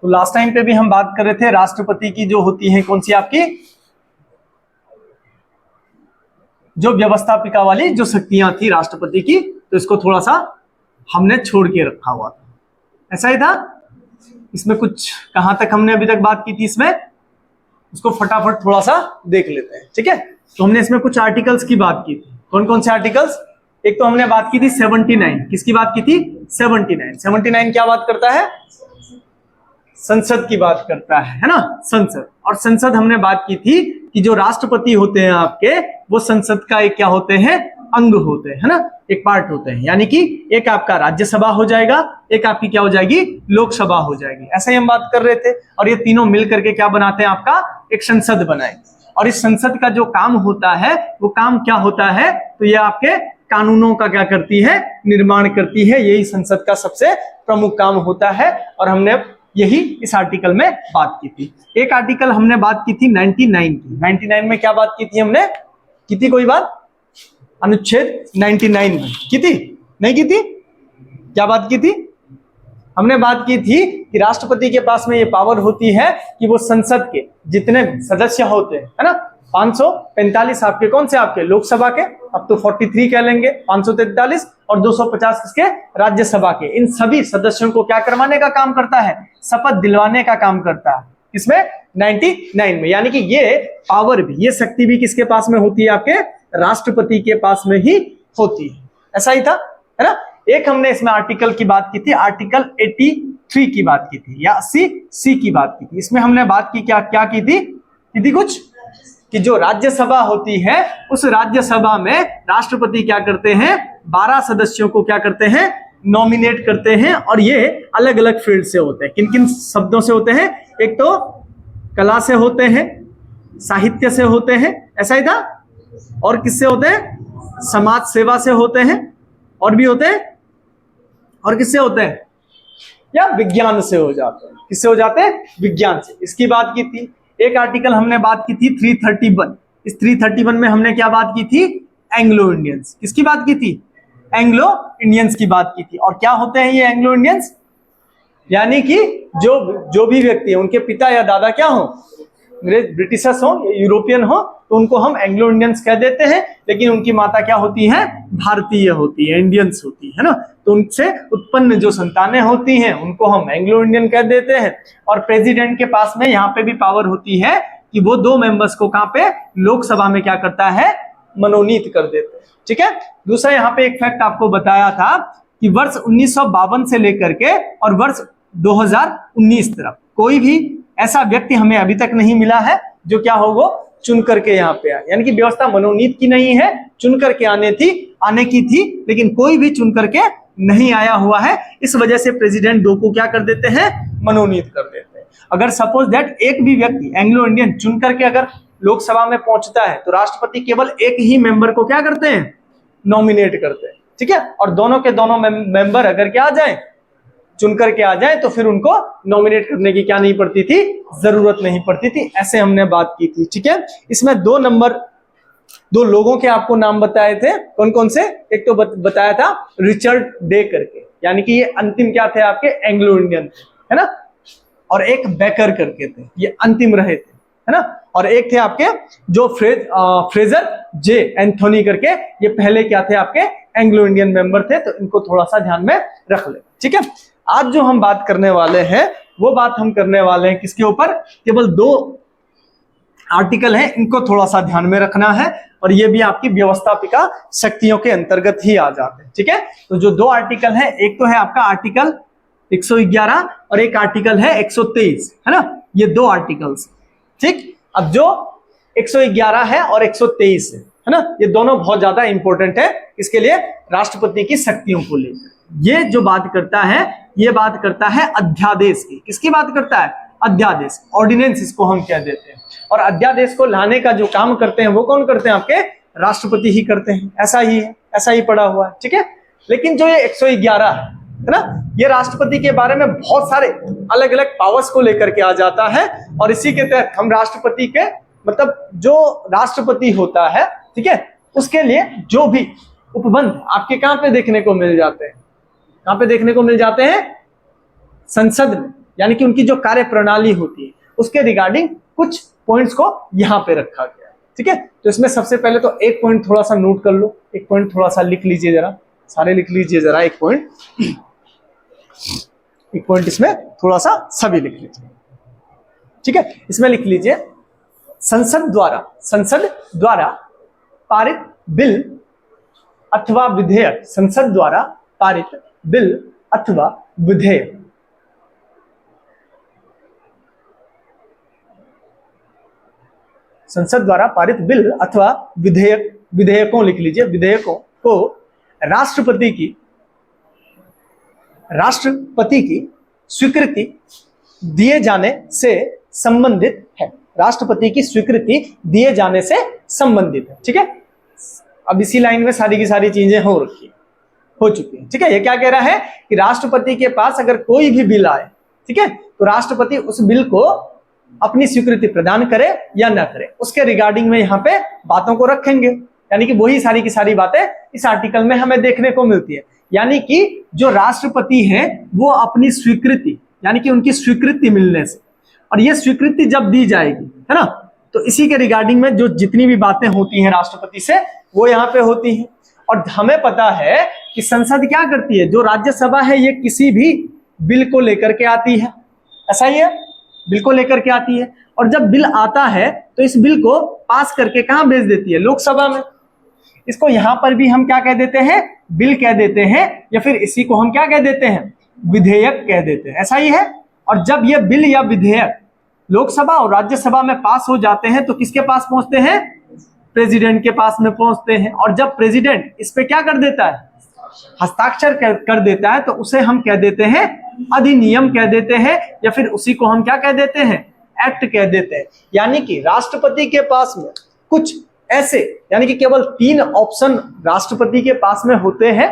तो last time पे भी हम बात कर रहे थे राष्ट्रपति की जो होती है कौन सी आपकी जो व्यवस्थापिका वाली जो शक्तियां थी राष्ट्रपति की, तो इसको थोड़ा सा हमने छोड़ के रखा हुआ था, ऐसा ही था। इसमें कुछ कहां तक हमने अभी तक बात की थी, इसमें उसको फटाफट थोड़ा सा देख लेते हैं, ठीक है। तो हमने इसमें कुछ आर्टिकल्स की बात की थी। कौन कौन से आर्टिकल्स? एक तो हमने बात की थी 79। किसकी बात की थी? 79। 79 क्या बात करता है? संसद की बात करता है ना, संसद। और संसद हमने बात की थी कि जो राष्ट्रपति होते हैं आपके, वो संसद का एक क्या होते हैं? अंग होते हैं, है ना, एक पार्ट होते हैं। यानी कि एक आपका राज्यसभा हो जाएगा, एक आपकी क्या हो जाएगी? लोकसभा हो जाएगी। ऐसा ही हम बात कर रहे थे। और ये तीनों मिल करके क्या बनाते हैं? आपका एक संसद बनाएंगे। और इस संसद का जो काम होता है, वो काम क्या होता है? तो ये आपके कानूनों का क्या करती है? निर्माण करती है। यही संसद का सबसे प्रमुख काम होता है। और हमने यही इस आर्टिकल में बात की थी। एक आर्टिकल हमने बात की थी 99 की। 99 में क्या बात की थी हमने? की थी कोई बात? अनुच्छेद 99 में की थी? नहीं की थी? क्या बात की थी? हमने बात की थी कि राष्ट्रपति के पास में ये पावर होती है कि वो संसद के जितने सदस्य होते हैं, है ना, 545 आपके कौन से? आपके लोकसभा के, अब तो 43 कह लेंगे, 543 और 250 किसके? राज्यसभा के। इन सभी सदस्यों को क्या करवाने का काम करता है? शपथ दिलवाने का काम करता है। इसमें 99 में। यानी कि ये पावर भी, ये शक्ति भी किसके पास में होती है? आपके राष्ट्रपति के पास में ही होती है। ऐसा ही था, है ना। एक हमने इसमें आर्टिकल की बात की थी, आर्टिकल 83 की बात की थी, या 80C की बात की थी। इसमें हमने बात की क्या की थी कुछ कि जो राज्यसभा होती है, उस राज्यसभा में राष्ट्रपति क्या करते हैं? 12 सदस्यों को क्या करते हैं? नॉमिनेट करते हैं। और ये अलग अलग फील्ड से होते हैं। किन किन शब्दों से होते हैं? एक तो कला से होते हैं, साहित्य से होते हैं, ऐसा ही था। और किससे होते हैं? समाज सेवा से होते हैं। और भी होते हैं। और किससे होते हैं? या विज्ञान से हो जाते हैं। किससे हो जाते हैं? विज्ञान से। इसकी बात की थी। एक आर्टिकल हमने बात की थी 331। इस 331 में हमने क्या बात की थी? Anglo Indians. किसकी बात की थी? एंग्लो इंडियंस की बात की थी। और क्या होते हैं ये एंग्लो इंडियंस? यानी कि जो भी व्यक्ति है, उनके पिता या दादा क्या हो? ब्रिटिशर्स हो, यूरोपियन हो, तो उनको हम एंग्लो इंडियंस कह देते हैं। लेकिन उनकी माता क्या होती है? भारतीय होती है, इंडियंस होती है ना। तो उनसे उत्पन्न जो संतानें होती हैं, उनको हम एंग्लो इंडियन कह देते हैं। और प्रेसिडेंट के पास में यहाँ पे भी पावर होती है कि वो 2 मेंबर्स को कहाँ पे? लोकसभा में क्या करता है? मनोनीत कर देते हैं, ठीक है। दूसरा यहाँ पे एक फैक्ट आपको बताया था कि वर्ष 1952 से लेकर के और वर्ष 2019 तरफ कोई भी ऐसा व्यक्ति हमें अभी तक नहीं मिला है जो क्या होगा? चुन करके यहाँ पे आए। यानी कि व्यवस्था मनोनीत की नहीं है, चुन करके आने की थी, लेकिन कोई भी चुन करके नहीं आया हुआ है। इस वजह से प्रेसिडेंट 2 को क्या कर देते हैं? मनोनीत कर देते हैं। अगर सपोज दैट एक भी व्यक्ति एंग्लो इंडियन चुन करके अगर लोकसभा में पहुंचता है, तो राष्ट्रपति केवल एक ही मेंबर को क्या करते हैं? नॉमिनेट करते हैं, ठीक है। और दोनों के दोनों मेंबर अगर क्या आ जाए? चुन करके आ जाए, तो फिर उनको नॉमिनेट करने की क्या नहीं पड़ती थी? जरूरत नहीं पड़ती थी। ऐसे हमने बात की थी, ठीक है। इसमें 2 लोगों के आपको नाम बताए थे। कौन कौन से? एक तो बताया था रिचर्ड डे करके, यानी कि ये अंतिम क्या थे? आपके एंग्लो इंडियन थे, है ना। और एक बेकर करके थे, ये अंतिम रहे थे, है ना। और एक थे आपके जो फ्रेजर जे एंथोनी करके, ये पहले क्या थे? आपके एंग्लो इंडियन मेंबर थे। तो इनको थोड़ा सा ध्यान में रख ले, ठीक है। आज जो हम बात करने वाले हैं, वो बात हम करने वाले हैं किसके ऊपर? केवल 2 आर्टिकल हैं, इनको थोड़ा सा ध्यान में रखना है। और ये भी आपकी व्यवस्थापिका शक्तियों के अंतर्गत ही आ जाते हैं, ठीक है। तो जो 2 आर्टिकल है, एक तो है आपका आर्टिकल 111 और एक आर्टिकल है 123, है ना। ये 2 आर्टिकल्स, ठीक। अब जो 111 है और 123 है ना, ये दोनों बहुत ज्यादा इंपॉर्टेंट है इसके लिए, राष्ट्रपति की शक्तियों को लेकर। ये जो बात करता है, ये बात करता है अध्यादेश की। किसकी बात करता है? अध्यादेश, ऑर्डिनेंस इसको हम कह देते हैं। और अध्यादेश को लाने का जो काम करते हैं, वो कौन करते हैं? आपके राष्ट्रपति ही करते हैं। ऐसा ही है, ऐसा ही पड़ा हुआ है, ठीक है। लेकिन जो ये 111 है ना, ये राष्ट्रपति के बारे में बहुत सारे अलग अलग पावर्स को लेकर के आ जाता है। और इसी के तहत हम राष्ट्रपति के, मतलब जो राष्ट्रपति होता है, ठीक है, उसके लिए जो भी उपबंध आपके कहां पे देखने को मिल जाते हैं? कहां पे देखने को मिल जाते हैं? संसद में। यानी कि उनकी जो कार्य प्रणाली होती है उसके रिगार्डिंग कुछ पॉइंट्स को यहाँ पे रखा गया है। ठीक है, तो इसमें सबसे पहले तो एक पॉइंट थोड़ा सा नोट कर लो, एक पॉइंट थोड़ा सा लिख लीजिए, जरा सारे लिख लीजिए जरा, एक पॉइंट इसमें थोड़ा सा सभी लिख लीजिए। ठीक है, इसमें लिख लीजिए संसद द्वारा पारित बिल अथवा विधेयक, संसद द्वारा पारित बिल अथवा विधेयक संसद द्वारा पारित बिल अथवा विधेयकों लिख लीजिए, विधेयकों को राष्ट्रपति की स्वीकृति दिए जाने से संबंधित है, राष्ट्रपति की स्वीकृति दिए जाने से संबंधित है। ठीक है, अब इसी लाइन में सारी की सारी चीजें हो चुकी हैं। ठीक है, ये क्या कह रहा है कि राष्ट्रपति के पास अगर कोई भी बिल आए, ठीक है, तो राष्ट्रपति उस बिल को अपनी स्वीकृति प्रदान करे या ना करे, उसके रिगार्डिंग में यहाँ पे बातों को रखेंगे। यानी कि वही सारी की सारी बातें इस आर्टिकल में हमें देखने को मिलती है। यानी कि जो राष्ट्रपति हैं वो अपनी स्वीकृति, यानी कि उनकी स्वीकृति मिलने से, और ये स्वीकृति जब दी जाएगी, है ना, तो इसी के रिगार्डिंग में जो जितनी भी बातें होती हैं राष्ट्रपति से वो यहाँ पे होती हैं। और हमें पता है कि संसद क्या करती है, जो राज्यसभा है ये किसी भी बिल को लेकर के आती है, ऐसा ही है, बिल को लेकर के आती है, और जब बिल आता है तो इस बिल को पास करके कहाँ भेज देती है, लोकसभा में। इसको यहां पर भी हम क्या कह देते हैं, बिल कह देते हैं, या फिर इसी को हम क्या कह देते हैं, विधेयक कह देते हैं, ऐसा ही है। और जब ये बिल या विधेयक लोकसभा और राज्यसभा में पास हो जाते हैं तो किसके पास पहुंचते हैं, प्रेसिडेंट के पास में पहुंचते हैं। और जब प्रेसिडेंट इस पे क्या कर देता है, हस्ताक्षर कर देता है, तो उसे हम कह देते हैं अधिनियम कह देते हैं, या फिर उसी को हम क्या कह देते हैं, एक्ट कह देते हैं। यानी कि राष्ट्रपति के पास में कुछ ऐसे, यानी कि केवल 3 ऑप्शन राष्ट्रपति के पास में होते हैं।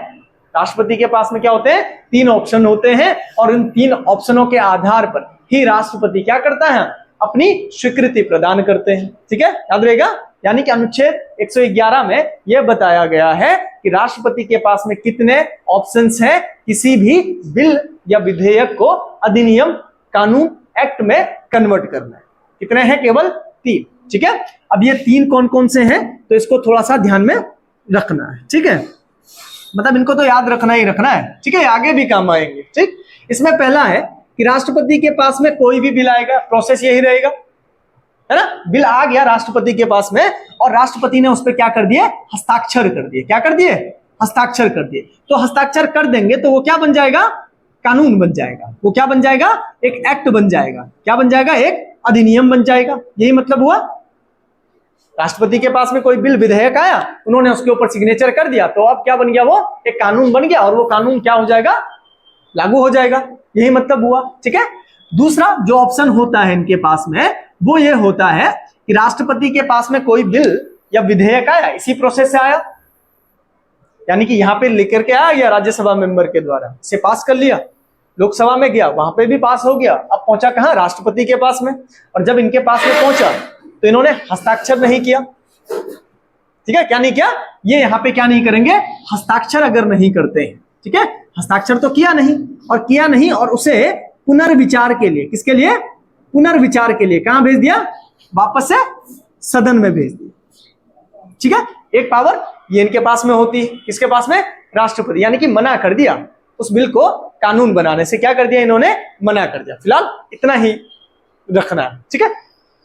राष्ट्रपति के पास में क्या होते हैं, 3 ऑप्शन होते हैं, और इन 3 ऑप्शनों के आधार पर ही राष्ट्रपति क्या करता है, अपनी स्वीकृति प्रदान करते हैं। ठीक है, याद रहेगा। यानी कि अनुच्छेद 111 में यह बताया गया है कि राष्ट्रपति के पास में कितने ऑप्शंस हैं किसी भी बिल या विधेयक को अधिनियम, कानून, एक्ट में कन्वर्ट करना है। कितने हैं, केवल 3। ठीक है, अब ये 3 कौन कौन से हैं, तो इसको थोड़ा सा ध्यान में रखना है। ठीक है, मतलब इनको तो याद रखना ही रखना है। ठीक है, आगे भी काम आएंगे। ठीक, इसमें पहला है कि राष्ट्रपति के पास में कोई भी बिल आएगा, प्रोसेस यही रहेगा, है ना। बिल आ गया राष्ट्रपति के पास में, और राष्ट्रपति ने उस पर क्या कर दिए, हस्ताक्षर कर दिए। क्या कर दिए, हस्ताक्षर कर दिए। तो हस्ताक्षर कर देंगे तो वो क्या बन जाएगा, कानून बन जाएगा। वो क्या बन जाएगा, एक एक्ट बन जाएगा। क्या बन जाएगा, एक अधिनियम बन जाएगा। यही मतलब हुआ। राष्ट्रपति के पास में कोई बिल, विधेयक आया, उन्होंने उसके ऊपर सिग्नेचर कर दिया, तो अब क्या बन गया, वो एक कानून बन गया, और वो कानून क्या हो जाएगा, लागू हो जाएगा। यही मतलब हुआ। ठीक है, दूसरा जो ऑप्शन होता है इनके पास में वो ये होता है कि राष्ट्रपति के पास में कोई बिल या विधेयक आया, इसी प्रोसेस से आया, यानी कि यहां पे लेकर के आया गया राज्यसभा मेंबर के द्वारा, इसे पास कर लिया, लोकसभा में गया, वहां पे भी पास हो गया, अब पहुंचा कहां, राष्ट्रपति के पास में। और जब इनके पास में पहुंचा तो इन्होंने हस्ताक्षर नहीं किया। ठीक है, क्या नहीं किया, ये यहाँ पे क्या नहीं करेंगे, हस्ताक्षर अगर नहीं करते हैं, ठीक है, हस्ताक्षर तो किया नहीं, और उसे पुनर्विचार के लिए, किसके लिए, पुनर्विचार के लिए कहां भेज दिया, वापस से सदन में भेज दिया। ठीक है, एक पावर ये इनके पास में होती है, किसके पास में, राष्ट्रपति। यानी कि मना कर दिया, उस बिल को कानून बनाने से क्या कर दिया इन्होंने, मना कर दिया। फिलहाल इतना ही रखना है। ठीक है,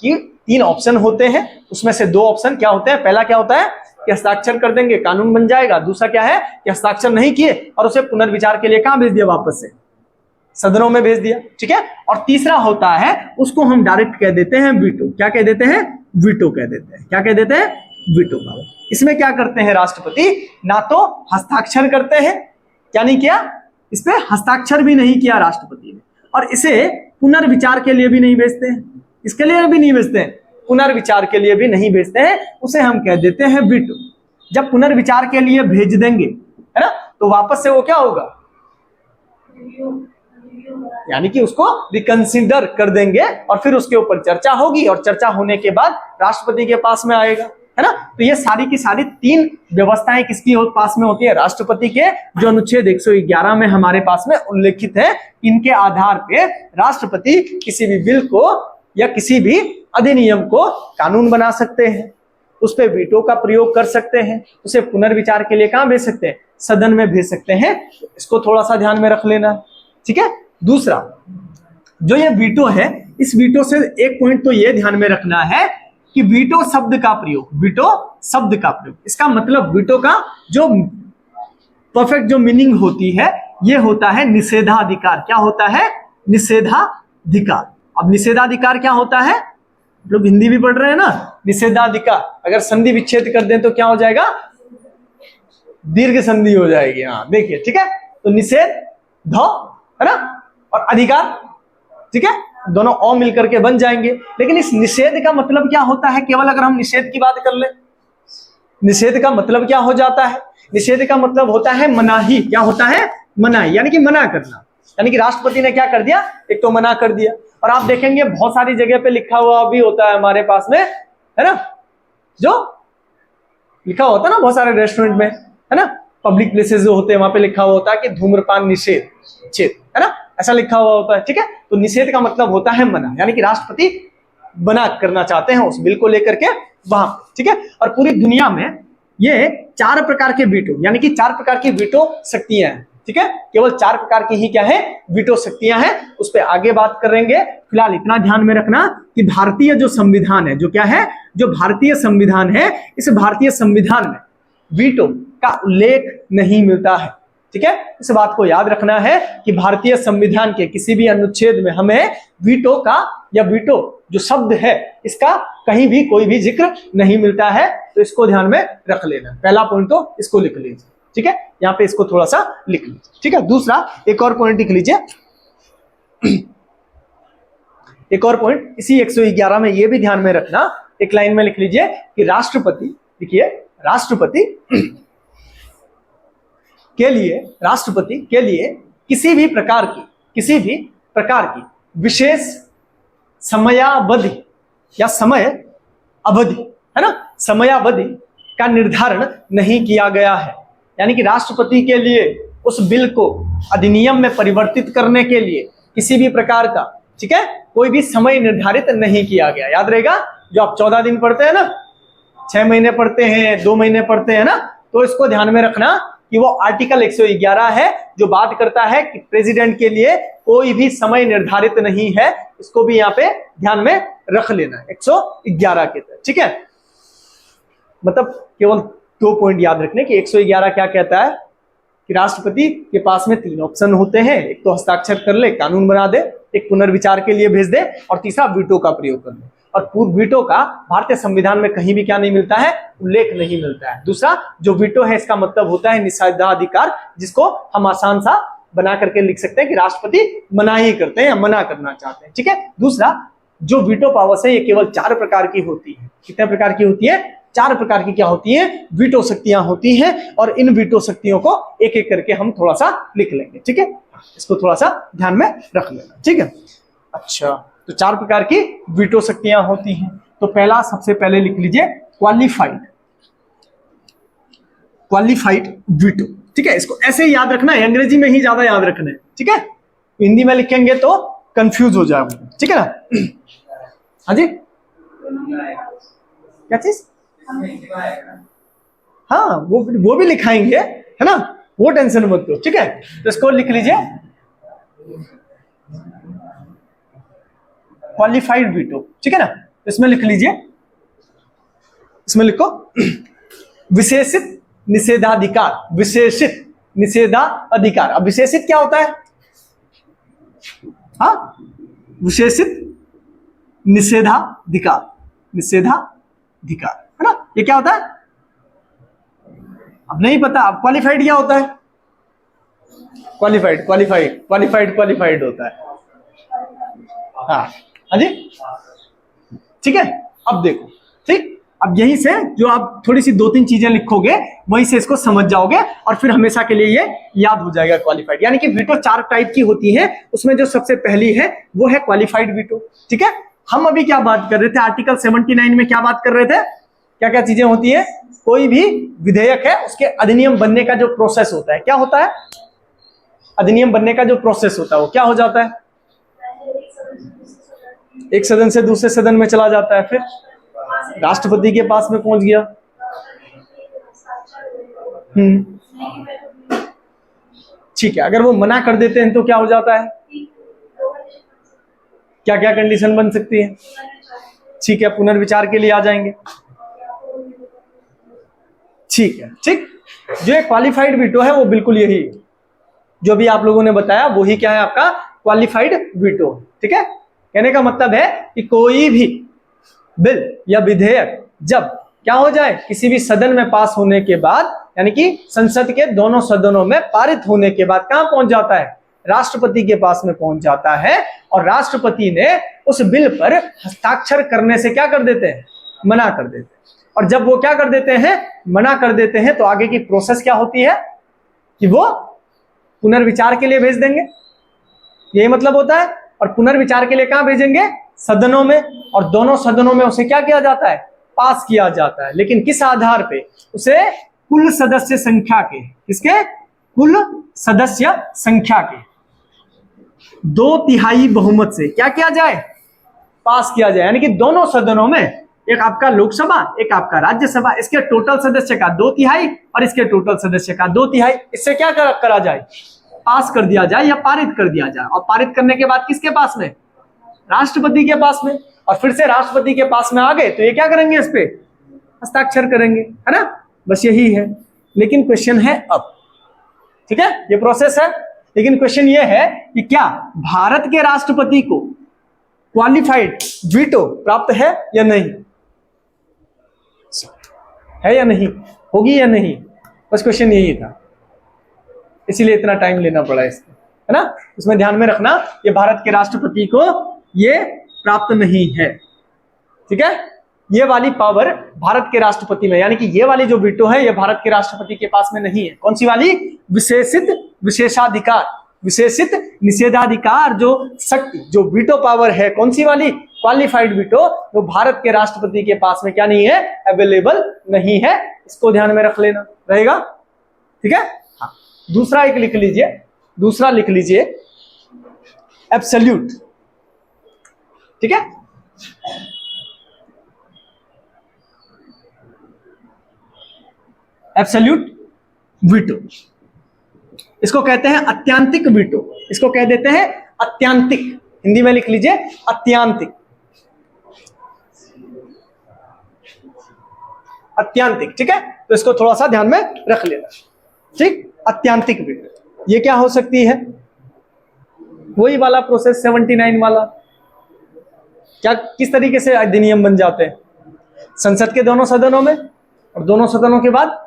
कि 3 ऑप्शन होते हैं, उसमें से 2 ऑप्शन क्या होते हैं, पहला क्या होता है कि हस्ताक्षर कर देंगे, कानून बन जाएगा। दूसरा क्या है कि हस्ताक्षर नहीं किए और उसे पुनर्विचार के लिए कहां भेज दिया, वापस से सदनों में भेज दिया। ठीक है, और तीसरा होता है, उसको हम डायरेक्ट कह देते हैं वीटो। क्या कह देते हैं, वीटो कह देते हैं। क्या कह देते हैं, वीटो पावर। इसमें क्या करते हैं राष्ट्रपति, ना तो हस्ताक्षर करते हैं, क्या नहीं किया, इस पे हस्ताक्षर भी नहीं किया राष्ट्रपति ने, और इसे पुनर्विचार के लिए भी नहीं भेजते हैं, इसके लिए भी नहीं भेजते हैं, पुनर्विचार के लिए भी नहीं भेजते हैं, उसे हम कह देते हैं वीटो। जब पुनर्विचार के लिए भेज देंगे, है ना, तो वापस से वो क्या होगा, यानी कि उसको रिकंसिडर कर देंगे, और फिर उसके ऊपर चर्चा होगी, और चर्चा होने के बाद राष्ट्रपति के पास में आएगा। है ना। तो ये सारी की सारी 3 व्यवस्थाएं किसकी पास में होती है, राष्ट्रपति के, जो अनुच्छेद 111 में हमारे पास में उल्लेखित है। इनके आधार पे राष्ट्रपति किसी भी बिल को या किसी भी अधिनियम को कानून बना सकते हैं, उस पर वीटो का प्रयोग कर सकते हैं, उसे पुनर्विचार के लिए कहां भेज सकते हैं, सदन में भेज सकते हैं। इसको थोड़ा सा ध्यान में रख लेना, ठीक है। दूसरा जो ये वीटो है, इस वीटो से एक पॉइंट तो ये ध्यान में रखना है कि वीटो शब्द का प्रयोग, वीटो शब्द का प्रयोग, इसका मतलब वीटो का जो परफेक्ट जो मीनिंग होती है ये होता है निषेधाधिकार। क्या होता है, निषेधाधिकार। अब निषेधाधिकार क्या होता है, लोग हिंदी भी पढ़ रहे हैं ना। निषेधाधिकार अगर संधि विच्छेद कर दें तो क्या हो जाएगा, दीर्घ संधि हो जाएगी। हाँ देखिए, ठीक है। तो निषेध ध है ना, और अधिकार, ठीक है, दोनों ओ मिलकर के बन जाएंगे। लेकिन इस निषेध का मतलब क्या होता है, केवल अगर हम निषेध की बात कर ले, निषेध का मतलब क्या हो जाता है, निषेध का मतलब होता है मनाही। क्या होता है, मनाही, यानी कि मना करना। यानी कि राष्ट्रपति ने क्या कर दिया, एक तो मना कर दिया। और आप देखेंगे बहुत सारी जगह पे लिखा हुआ भी होता है हमारे पास में, है ना, जो लिखा होता है ना बहुत सारे रेस्टोरेंट में, है ना, पब्लिक प्लेसेस जो होते हैं वहां पे लिखा हुआ होता है कि धूम्रपान निषेध, है ना, ऐसा लिखा हुआ होता है, ठीक है। तो निषेध का मतलब होता है मना, यानी कि राष्ट्रपति मना करना चाहते हैं उस बिल को लेकर के वहां, ठीक है। और पूरी दुनिया में ये 4 प्रकार के वीटो, यानी कि 4 प्रकार की वीटो शक्तियां हैं, ठीक है। केवल 4 प्रकार की ही क्या है, वीटो शक्तियां हैं। उस पर आगे बात करेंगे। फिलहाल इतना ध्यान में रखना कि भारतीय जो संविधान है, जो क्या है, जो भारतीय संविधान है, इस भारतीय संविधान में वीटो का उल्लेख नहीं मिलता है, ठीक है। इस बात को याद रखना है कि भारतीय संविधान के किसी भी अनुच्छेद में हमें वीटो का या वीटो जो शब्द है इसका कहीं भी कोई भी जिक्र नहीं मिलता है। तो इसको ध्यान में रख लेना। पहला पॉइंट तो इसको लिख लीजिए, ठीक है, यहाँ पे इसको थोड़ा सा लिख लीजिए, ठीक है। दूसरा एक और पॉइंट लिख लीजिए, एक और पॉइंट इसी 111 में ये भी ध्यान में रखना, एक लाइन में लिख लीजिए कि राष्ट्रपति, देखिए राष्ट्रपति के लिए किसी भी प्रकार की विशेष समयावधि या समय अवधि, है ना, समयावधि का निर्धारण नहीं किया गया है। यानी कि राष्ट्रपति के लिए उस बिल को अधिनियम में परिवर्तित करने के लिए किसी भी प्रकार का, ठीक है, कोई भी समय निर्धारित नहीं किया गया। याद रहेगा, जो आप 14 दिन पढ़ते हैं ना, 6 महीने पढ़ते हैं, 2 महीने पढ़ते हैं ना, तो इसको ध्यान में रखना कि वो आर्टिकल 111 है जो बात करता है कि प्रेसिडेंट के लिए कोई भी समय निर्धारित नहीं है। इसको भी यहाँ पे ध्यान में रख लेना 111 के तहत, ठीक है। मतलब केवल 2 पॉइंट याद रखने कि 111 क्या कहता है कि राष्ट्रपति के पास में 3 ऑप्शन होते हैं, एक तो हस्ताक्षर कर ले, कानून बना दे, एक पुनर्विचार के लिए भेज दे, और तीसरा वीटो का प्रयोग कर ले। और पूर्व वीटो का भारतीय संविधान में कहीं भी क्या नहीं मिलता है, उल्लेख नहीं मिलता है। दूसरा जो वीटो है इसका मतलब होता है निषेधाधिकार, जिसको हम आसान सा बना करके लिख सकते हैं कि राष्ट्रपति मना ही करते हैं या मना करना चाहते हैं, ठीक है। दूसरा जो वीटो पावर्स है ये केवल 4 प्रकार की होती है। कितने प्रकार की होती है, 4 प्रकार की क्या होती है, वीटो शक्तियां होती हैं। और इन वीटो शक्तियों को एक एक करके हम थोड़ा सा लिख लेंगे, ठीक है। इसको थोड़ा सा ध्यान में रख लेना, ठीक है। अच्छा, तो 4 प्रकार की वीटो शक्तियां होती हैं। तो पहला सबसे पहले लिख लीजिए क्वालिफाइड वीटो, ठीक है। इसको ऐसे ही याद रखना है, अंग्रेजी में ही ज्यादा याद रखना है, ठीक है। हिंदी में लिखेंगे तो कंफ्यूज हो जाएगा, ठीक है ना। हाँ जी, क्या चीज, हाँ वो भी लिखाएंगे, है ना, वो टेंशन मत लो, ठीक है। तो इसको लिख लीजिए क्वालिफाइड वीटो, ठीक है ना। इसमें लिख लीजिए, इसमें लिखो विशेषित निषेधाधिकार, विशेषित निषेधाधिकार। अब विशेषित क्या होता है, हाँ, विशेषित निषेधाधिकार, निषेधाधिकार, है ना, ये क्या होता है, अब नहीं पता। अब क्वालिफाइड क्या होता है, क्वालिफाइड होता है, हाँ हाँ जी, ठीक है। अब देखो, ठीक, अब यहीं से जो आप थोड़ी सी 2-3 चीजें लिखोगे वहीं से इसको समझ जाओगे और फिर हमेशा के लिए ये याद हो जाएगा क्वालिफाइड। यानी कि वीटो 4 टाइप की होती है, उसमें जो सबसे पहली है वो है क्वालिफाइड वीटो, ठीक है। हम अभी क्या बात कर रहे थे, आर्टिकल 79 में क्या बात कर रहे थे, क्या क्या चीजें होती है? कोई भी विधेयक है उसके अधिनियम बनने का जो प्रोसेस होता है, क्या होता है? अधिनियम बनने का जो प्रोसेस होता है वो क्या हो जाता है? एक सदन से दूसरे सदन में चला जाता है, फिर राष्ट्रपति के पास में पहुंच गया। ठीक है, अगर वो मना कर देते हैं तो क्या हो जाता है? क्या क्या कंडीशन बन सकती है? ठीक है, पुनर्विचार के लिए आ जाएंगे। ठीक है, ठीक। जो क्वालिफाइड वीटो है वो बिल्कुल यही जो भी आप लोगों ने बताया वही क्या है आपका क्वालिफाइड वीटो। ठीक है, कहने का मतलब है कि कोई भी बिल या विधेयक जब क्या हो जाए, किसी भी सदन में पास होने के बाद, यानी कि संसद के दोनों सदनों में पारित होने के बाद कहां पहुंच जाता है? राष्ट्रपति के पास में पहुंच जाता है, और राष्ट्रपति ने उस बिल पर हस्ताक्षर करने से क्या कर देते हैं? मना कर देते हैं। और जब वो क्या कर देते हैं? मना कर देते हैं, तो आगे की प्रोसेस क्या होती है कि वो पुनर्विचार के लिए भेज देंगे, यही मतलब होता है। और पुनर्विचार के लिए कहां भेजेंगे? सदनों में, और दोनों सदनों में उसे क्या किया जाता है? पास किया जाता है। लेकिन किस आधार पे? उसे कुल सदस्य संख्या के, किसके? कुल सदस्य संख्या के 2/3 बहुमत से क्या किया जाए? पास किया जाए। यानी कि दोनों सदनों में, एक आपका लोकसभा, एक आपका राज्यसभा, इसके टोटल सदस्य का 2/3 और इसके टोटल सदस्य का 2/3, इससे क्या करा जाए? पास कर दिया जाए या पारित कर दिया जाए। और पारित करने के बाद किसके पास में? राष्ट्रपति के पास में। और फिर से राष्ट्रपति के पास में आ गए तो ये क्या करेंगे? इस पे हस्ताक्षर करेंगे, है ना? बस यही है। लेकिन क्वेश्चन है अब, ठीक है, ये प्रोसेस है। लेकिन क्वेश्चन ये है कि क्या भारत के राष्ट्रपति को क्वालिफाइड वीटो प्राप्त है या नहीं? है या नहीं? होगी या नहीं? बस क्वेश्चन यही था, इसीलिए इतना टाइम लेना पड़ा इसको, है ना? इसमें ध्यान में रखना, ये भारत के राष्ट्रपति को ये प्राप्त नहीं है। ठीक है, ये वाली पावर भारत के राष्ट्रपति में, यानी कि ये वाली जो वीटो है ये भारत के राष्ट्रपति के पास में नहीं है। कौन सी वाली? विशेषित विशेषाधिकार, विशेषित निषेधाधिकार, जो शक्ति, जो वीटो पावर है, कौन सी वाली? क्वालिफाइड वीटो, वो भारत के राष्ट्रपति के पास में क्या नहीं है? अवेलेबल नहीं है। इसको ध्यान में रख लेना रहेगा। ठीक है, हाँ। दूसरा एक लिख लीजिए, दूसरा लिख लीजिए एब्सोल्यूट। ठीक है, एब्सोल्यूट वीटो, इसको कहते हैं अत्यांतिक वीटो, इसको कह देते हैं अत्यांतिक, हिंदी में लिख लीजिए अत्यांतिक। अत्यांतिक, ठीक है, तो इसको थोड़ा सा ध्यान में रख लेना। ठीक, अत्यांतिक वीटो ये क्या हो सकती है? वही वाला प्रोसेस 79 वाला। क्या, किस तरीके से अधिनियम बन जाते हैं? संसद के दोनों सदनों में, और दोनों सदनों के बाद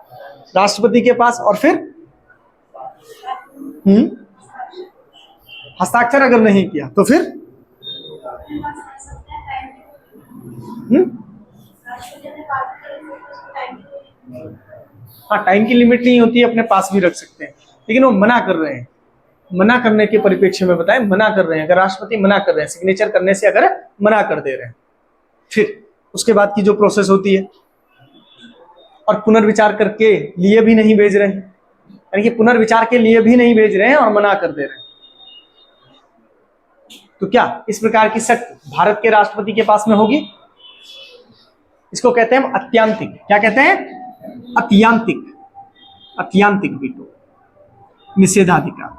राष्ट्रपति के पास, और फिर हस्ताक्षर अगर नहीं किया तो फिर हाँ, टाइम की लिमिट नहीं होती है, अपने पास भी रख सकते हैं। लेकिन वो मना कर रहे हैं, मना करने के परिप्रेक्ष्य में बताएं, मना कर रहे हैं, अगर राष्ट्रपति मना कर रहे हैं, सिग्नेचर करने से अगर मना कर दे रहे हैं, फिर उसके बाद की जो प्रोसेस होती है, और पुनर्विचार करके लिए भी नहीं भेज रहे हैं, यानी कि पुनर्विचार के लिए भी नहीं भेज रहे हैं और मना कर दे रहे हैं, तो क्या इस प्रकार की शक्ति भारत के राष्ट्रपति के पास में होगी? इसको कहते हैं हम अत्यांतिक। क्या कहते हैं? अत्यांतिक, अत्यांतिक वीटो, निषेधाधिकार।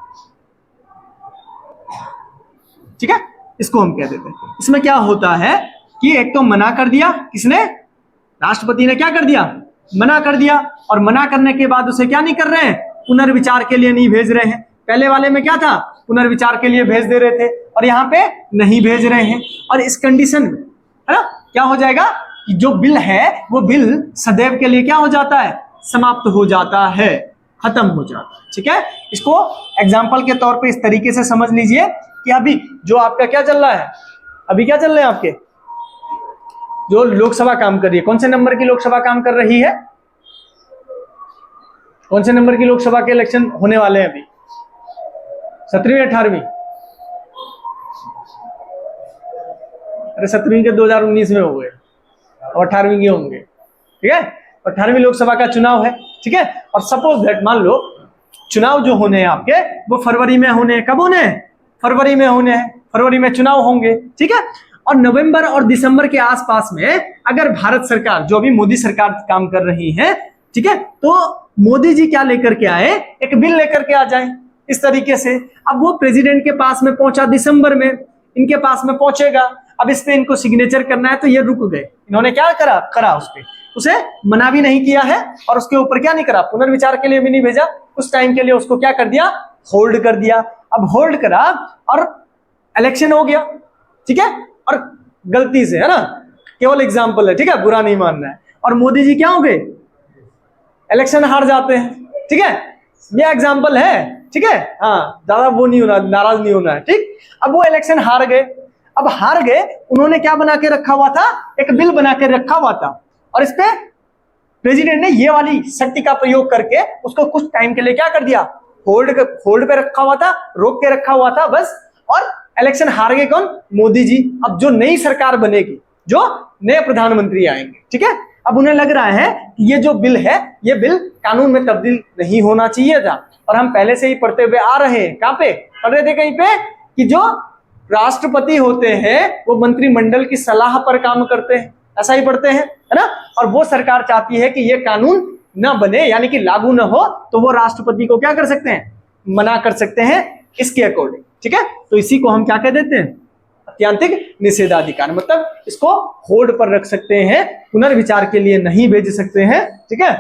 ठीक है, इसको हम कह देते हैं। इसमें क्या होता है कि एक तो मना कर दिया, किसने? राष्ट्रपति ने क्या कर दिया? मना कर दिया, और मना करने के बाद उसे क्या नहीं कर रहे हैं? पुनर्विचार के लिए नहीं भेज रहे हैं। पहले वाले में क्या था? पुनर्विचार के लिए भेज दे रहे थे, और यहाँ पे नहीं भेज रहे हैं। और इस कंडीशन में, है ना, क्या हो जाएगा कि जो बिल है वो बिल सदैव के लिए क्या हो जाता है? समाप्त हो जाता है, खत्म हो जाता है। ठीक है, इसको एग्जाम्पल के तौर पे इस तरीके से समझ लीजिए कि अभी जो आपका क्या चल रहा है, अभी क्या चल रहे हैं आपके जो लोकसभा काम कर रही है, कौन से नंबर की लोकसभा काम कर रही है? कौन से नंबर की लोकसभा के इलेक्शन होने वाले हैं अभी? 17वीं 18वीं? अरे 17वीं के 2019 में हो गए, और 18वीं के होंगे। ठीक है। 18वीं लोकसभा का चुनाव है, ठीक है। और सपोज दैट मान लो चुनाव जो होने हैं आपके वो फरवरी में होने हैं। कब होने हैं? फरवरी में होने हैं, फरवरी में चुनाव होंगे, ठीक है। और नवंबर और दिसंबर के आसपास में अगर भारत सरकार, जो अभी मोदी सरकार काम कर रही है, ठीक है, तो मोदी जी क्या लेकर के आए? एक बिल लेकर के आ जाए इस तरीके से। अब वो प्रेसिडेंट के पास में पहुंचा दिसंबर में, इनके पास में पहुंचेगा। अब इस पे इनको सिग्नेचर करना है, तो ये रुक गए। इन्होंने क्या करा उस पे, उसे मना भी नहीं किया है और उसके ऊपर क्या नहीं करा, पुनर्विचार के लिए भी नहीं भेजा। उस टाइम के लिए उसको क्या कर दिया? होल्ड कर दिया। अब होल्ड करा और इलेक्शन हो गया, ठीक है। और गलती से, है ना, केवल एग्जाम्पल है, ठीक है, बुरा नहीं मानना है। और मोदी जी क्या हो गए? इलेक्शन हार जाते हैं, ठीक है। ये एग्जाम्पल है, ठीक है। हाँ, ज्यादा वो नहीं होना, नाराज नहीं होना है, ठीक। अब वो इलेक्शन हार गए। अब हार गए, उन्होंने क्या बना के रखा हुआ था? एक बिल बना के रखा हुआ था और इस पे प्रेसिडेंट ने ये वाली शक्ति का प्रयोग करके उसको कुछ टाइम के लिए क्या कर दिया? होल्ड पे रखा हुआ था, रोक के रखा हुआ था बस। और इलेक्शन हार गए कौन? मोदी जी। अब जो नई सरकार बनेगी, जो नए प्रधानमंत्री आएंगे, ठीक है, अब उन्हें लग रहा है कि ये जो बिल है, ये बिल कानून में तब्दील नहीं होना चाहिए था। और हम पहले से ही पढ़ते हुए आ रहे हैं, कहां पे पढ़ रहे थे? कहीं पे, कि जो राष्ट्रपति होते हैं वो मंत्रिमंडल की सलाह पर काम करते हैं, ऐसा ही पढ़ते हैं, है ना। और वो सरकार चाहती है कि ये कानून ना बने, यानी कि लागू ना हो, तो वो राष्ट्रपति को क्या कर सकते हैं? मना कर सकते हैं इसके अकॉर्डिंग, ठीक है। तो इसी को हम क्या कह देते हैं? अत्यंतिक निषेधाधिकार। मतलब इसको होल्ड पर रख सकते हैं, पुनर्विचार के लिए नहीं भेज सकते हैं, ठीक है।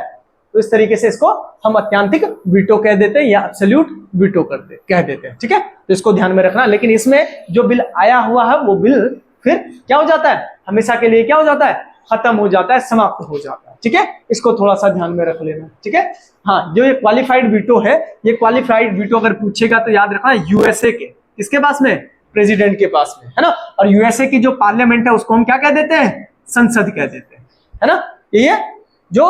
तो इस तरीके से इसको हम अत्यंतिक वीटो कह देते हैं या एब्सोल्यूट वीटो कह देते हैं, ठीक है। तो इसको ध्यान में रखना। लेकिन इसमें जो बिल आया हुआ है वो बिल फिर क्या हो जाता है? हमेशा के लिए क्या हो जाता है? खत्म हो जाता है, समाप्त हो जाता है, ठीक है। इसको थोड़ा सा ध्यान में रख लेना, ठीक है। हाँ, जो ये क्वालिफाइड वीटो है, ये क्वालिफाइड वीटो अगर पूछेगा तो याद रखना यूएसए के, किसके पास में? प्रेसिडेंट के पास में, है ना। और यूएसए की जो पार्लियामेंट है उसको हम क्या कह देते हैं? संसद कह देते हैं, है ना। ये जो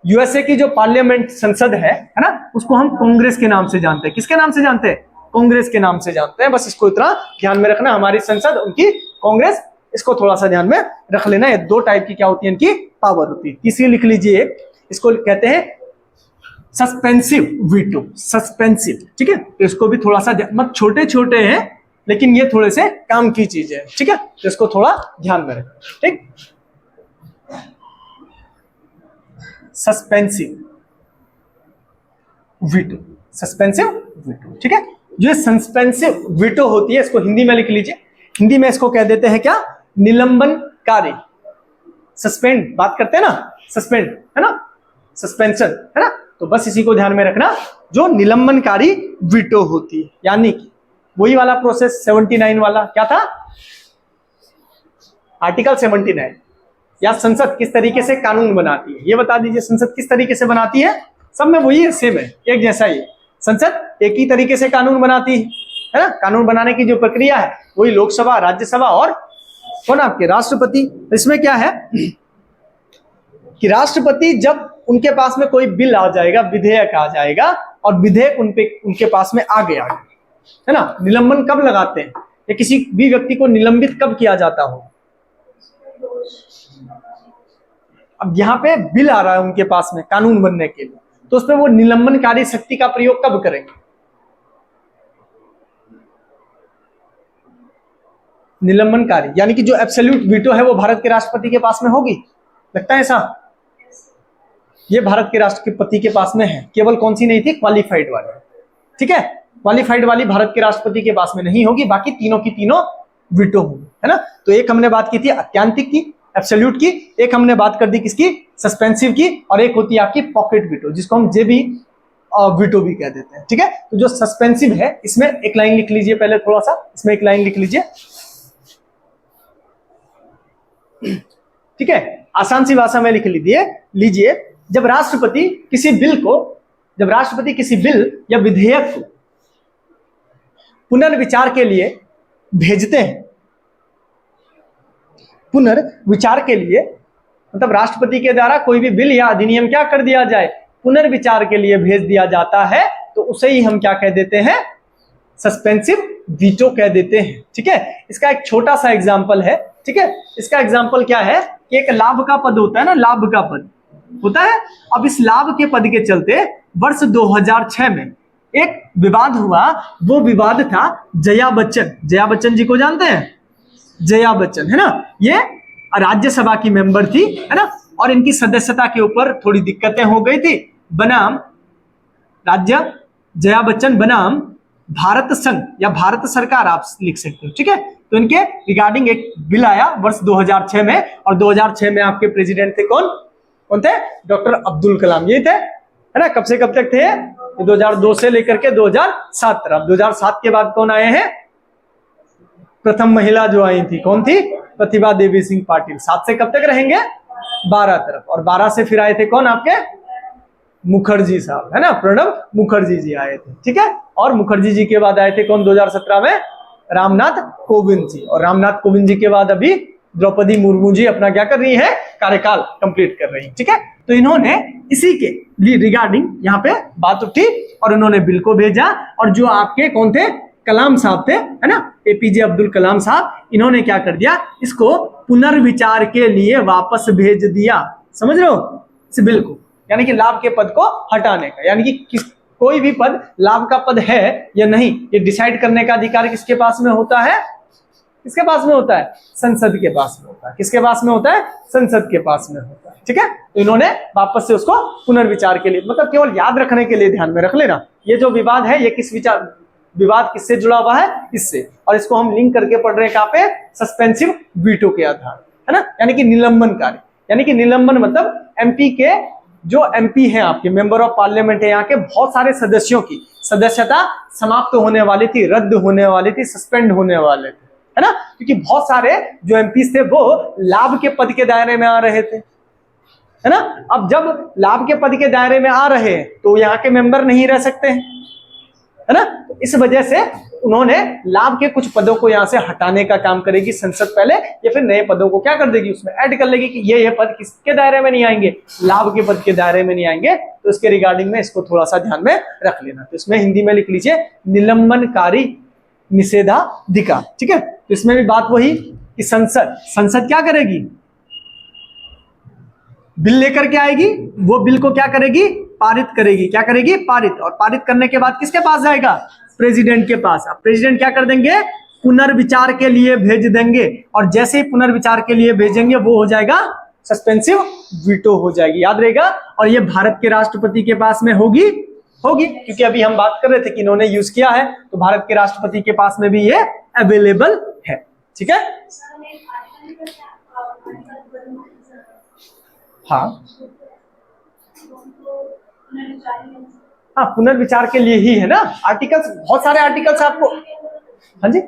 यूएसए की जो पार्लियामेंट संसद है ना, उसको हम कांग्रेस के नाम से जानते हैं। किसके नाम से जानते हैं? कांग्रेस के नाम से जानते हैं। बस इसको इतना ध्यान में रखना, हमारी संसद, उनकी कांग्रेस, इसको थोड़ा सा ध्यान में रख लेना। ये दो टाइप की क्या होती है? इनकी पावर होती है। तीसरी लिख लीजिए, इसको कहते हैं सस्पेंसिव वीटो, सस्पेंसिव, ठीक है। तो इसको भी थोड़ा सा, मतलब छोटे छोटे हैं लेकिन ये थोड़े से काम की चीज है, ठीक है। तो इसको थोड़ा ध्यान में रखें, ठीक। सस्पेंसिव वीटो, सस्पेंसिव वीटो, ठीक है। जो सस्पेंसिव वीटो होती है, इसको हिंदी में लिख लीजिए। हिंदी में इसको कह देते हैं क्या? निलंबनकारी। सस्पेंड बात करते हैं ना, सस्पेंड, है ना, सस्पेंशन, है ना। तो बस इसी को ध्यान में रखना, जो निलंबनकारी वीटो होती है, यानी कि वही वाला प्रोसेस 79 वाला क्या था? आर्टिकल 79, या संसद किस तरीके से कानून बनाती है, ये बता दीजिए। संसद किस तरीके से बनाती है? सब में वही सेम है, एक जैसा ही। संसद एक ही तरीके से कानून बनाती है ना। कानून बनाने की जो प्रक्रिया है वही लोकसभा, राज्यसभा और कौन? आपके राष्ट्रपति। इसमें क्या है कि राष्ट्रपति जब उनके पास में कोई बिल आ जाएगा, विधेयक आ जाएगा, और विधेयक उनके पास में आ गया, है ना। निलंबन कब लगाते हैं, या किसी भी व्यक्ति को निलंबित कब किया जाता हो? अब यहाँ पे बिल आ रहा है उनके पास में कानून बनने के लिए, तो उसमें वो निलंबनकारी शक्ति का प्रयोग कब करेंगे? निलंबनकारी, यानी कि जो एब्सोल्यूट वीटो है वो भारत के राष्ट्रपति के पास में होगी, लगता है ऐसा। ये भारत के राष्ट्रपति के पास में है, केवल कौन सी नहीं थी? क्वालिफाइड वाली, ठीक है। क्वालिफाइड वाली भारत के राष्ट्रपति के पास में नहीं होगी, बाकी तीनों की तीनों वीटो होगी, है ना। तो एक हमने बात की थी अत्यंतिक की, एब्सोल्यूट की, एक हमने बात कर दी किसकी? सस्पेंसिव की, और एक होती है आपकी पॉकेट वीटो, जिसको हम जेबी वीटो भी कह देते हैं, ठीक है। तो जो सस्पेंसिव है, इसमें एक लाइन लिख लीजिए पहले, थोड़ा सा इसमें एक लाइन लिख लीजिए, ठीक है। आसान सी भाषा में लिख लीजिए। जब राष्ट्रपति किसी बिल या विधेयक को पुनर्विचार के लिए भेजते हैं, पुनर्विचार के लिए मतलब राष्ट्रपति के द्वारा कोई भी बिल या अधिनियम क्या कर दिया जाए? पुनर्विचार के लिए भेज दिया जाता है, तो उसे ही हम क्या कह देते हैं? सस्पेंसिव वीटो कह देते हैं, ठीक है। इसका एक छोटा सा एग्जांपल है, ठीक है। इसका एग्जाम्पल क्या है कि एक लाभ का पद होता है ना, लाभ का पद होता है। अब इस लाभ के पद के चलते वर्ष 2006 में एक विवाद हुआ। वो विवाद था जया बच्चन, जया बच्चन जी को जानते हैं, जया बच्चन है ना, ये राज्यसभा की मेंबर थी है ना, और इनकी सदस्यता के ऊपर थोड़ी दिक्कतें हो गई थी। बनाम राज्य जया बच्चन बनाम भारत संघ या भारत सरकार आप लिख सकते हो, ठीक है। तो इनके रिगार्डिंग एक बिल आया वर्ष 2006 में, और 2006 में आपके प्रेसिडेंट थे कौन कौन थे? डॉक्टर अब्दुल कलाम, ये थे है ना। कब से कब तक थे? 2002 से लेकर के 2007 तक। 2007 के बाद कौन आए हैं? प्रथम महिला जो आई थी कौन थी? प्रतिभा देवी सिंह पाटिल। 7 से कब तक रहेंगे? 12 तरफ। और 12 से फिर आए थे कौन आपके? मुखर्जी साहब है ना, प्रणब मुखर्जी जी आए थे, ठीक है। और मुखर्जी जी के बाद आए थे कौन 2017 में? रामनाथ कोविंद जी। और रामनाथ कोविंद जी के बाद अभी द्रौपदी मुर्मू जी अपना क्या कर रही है? कार्यकाल कंप्लीट कर रही है, ठीक है। तो इन्होंने इसी के रिगार्डिंग यहाँ पे बात उठी और उन्होंने बिल को भेजा। और जो आपके कौन थे? कलाम साहब थे है ना, एपीजे अब्दुल कलाम साहब, इन्होंने क्या कर दिया? इसको पुनर्विचार के लिए वापस भेज दिया। समझ रहे हो इस बिल को? यानी कि लाभ के पद को हटाने का, यानी कि कोई भी पद लाभ का पद है या नहीं, ये डिसाइड करने का अधिकार किसके पास में होता है? किसके पास में होता है? संसद के पास में होता है। किसके पास में होता है? संसद के पास में होता है, ठीक है। तो इन्होंने वापस से उसको पुनर्विचार के लिए, मतलब केवल याद रखने के लिए ध्यान में रख लेना, ये जो विवाद है ये किस विवाद किससे जुड़ा हुआ है? इससे। और इसको हम लिंक करके पढ़ रहे हैं कहां पे? सस्पेंसिव वीटो के आधार, है ना, यानी कि निलंबनकारी। यानी कि निलंबन मतलब एमपी के जो एमपी हैं आपके मेंबर ऑफ पार्लियामेंट है, यहाँ के बहुत सारे सदस्यों की सदस्यता समाप्त होने वाली थी, रद्द होने वाली थी, सस्पेंड होने वाले थे, है ना, क्योंकि बहुत सारे जो एमपीज थे वो लाभ के पद के दायरे में आ रहे थे, है ना। अब जब लाभ के पद के दायरे में आ रहे हैं तो यहाँ के मेंबर नहीं रह सकते हैं, है ना। तो इस वजह से उन्होंने लाभ के कुछ पदों को यहाँ से हटाने का काम करेगी संसद पहले, या फिर नए पदों को क्या कर देगी? उसमें ऐड कर लेगी कि ये पद किसके दायरे में नहीं आएंगे? लाभ के पद के दायरे में नहीं आएंगे। तो इसके रिगार्डिंग में इसको थोड़ा सा ध्यान में रख लेना। तो इसमें हिंदी में लिख लीजिए निलंबनकारी निषेधाधिकार, ठीक है। तो इसमें भी बात वही कि संसद क्या करेगी? बिल लेकर के आएगी, वो बिल को क्या करेगी? पारित करेगी। क्या करेगी? पारित। और पारित करने के बाद किसके पास जाएगा? प्रेसिडेंट के पास। अब प्रेसिडेंट क्या कर देंगे? पुनर्विचार के लिए भेज देंगे। और जैसे ही पुनर्विचार के लिए भेजेंगे वो हो जाएगा सस्पेंसिव वीटो हो जाएगी, याद रहेगा। और ये भारत के राष्ट्रपति के पास में होगी, क्योंकि अभी हम बात कर रहे थे कि इन्होंने यूज किया है, तो भारत के राष्ट्रपति के पास में भी ये अवेलेबल है, ठीक है। हाँ हाँ, पुनर्विचार के लिए ही है ना। आर्टिकल्स, बहुत सारे आर्टिकल्स आपको, हाँ जी,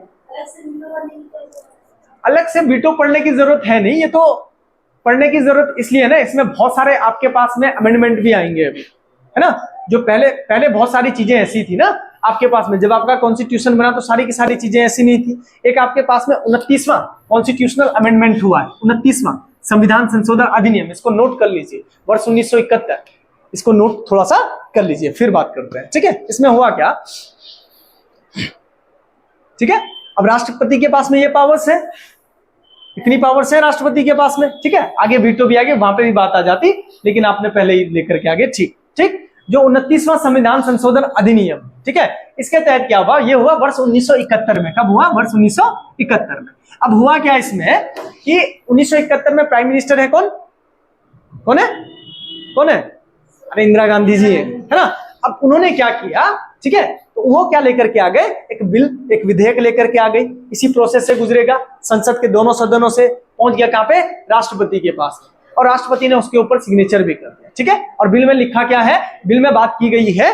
अलग से वीटो पढ़ने की जरूरत है नहीं। ये तो पढ़ने की जरूरत इसलिए है ना, इसमें बहुत सारे आपके पास में अमेंडमेंट भी आएंगे अभी, है ना। जो पहले बहुत सारी चीजें ऐसी थी ना आपके पास में, जब आपका कॉन्स्टिट्यूशन बना तो सारी की सारी चीजें ऐसी नहीं थी। एक आपके पास में 29वां कॉन्स्टिट्यूशनल अमेंडमेंट हुआ है, 29वां संविधान संशोधन अधिनियम, इसको नोट कर लीजिए, वर्ष 1971, इसको नोट थोड़ा सा कर लीजिए, फिर बात करते हैं, ठीक है। इसमें हुआ क्या, ठीक है। अब राष्ट्रपति के पास में ये पावर्स है, इतनी पावर्स है राष्ट्रपति के पास में, ठीक है। आगे वीटो भी आगे, वहां पे भी बात आ जाती, लेकिन आपने पहले ही लेकर के आगे, ठीक। जो 29वां संविधान संशोधन अधिनियम, ठीक है, इसके तहत क्या हुआ? ये हुआ वर्ष 1971 में। कब हुआ? वर्ष 1971 में। अब हुआ क्या इसमें कि 1971 में प्राइम मिनिस्टर है कौन? कौन है? अरे इंदिरा गांधी जी है ना। अब उन्होंने क्या किया, ठीक है, तो वो क्या लेकर के आ गए? एक बिल, एक विधेयक लेकर के आ गई। इसी प्रोसेस से गुजरेगा, संसद के दोनों सदनों से पहुंच गया कहां पे? राष्ट्रपति के पास, और राष्ट्रपति ने उसके ऊपर सिग्नेचर भी कर दिया, ठीक है। और बिल में लिखा क्या है? बिल में बात की गई है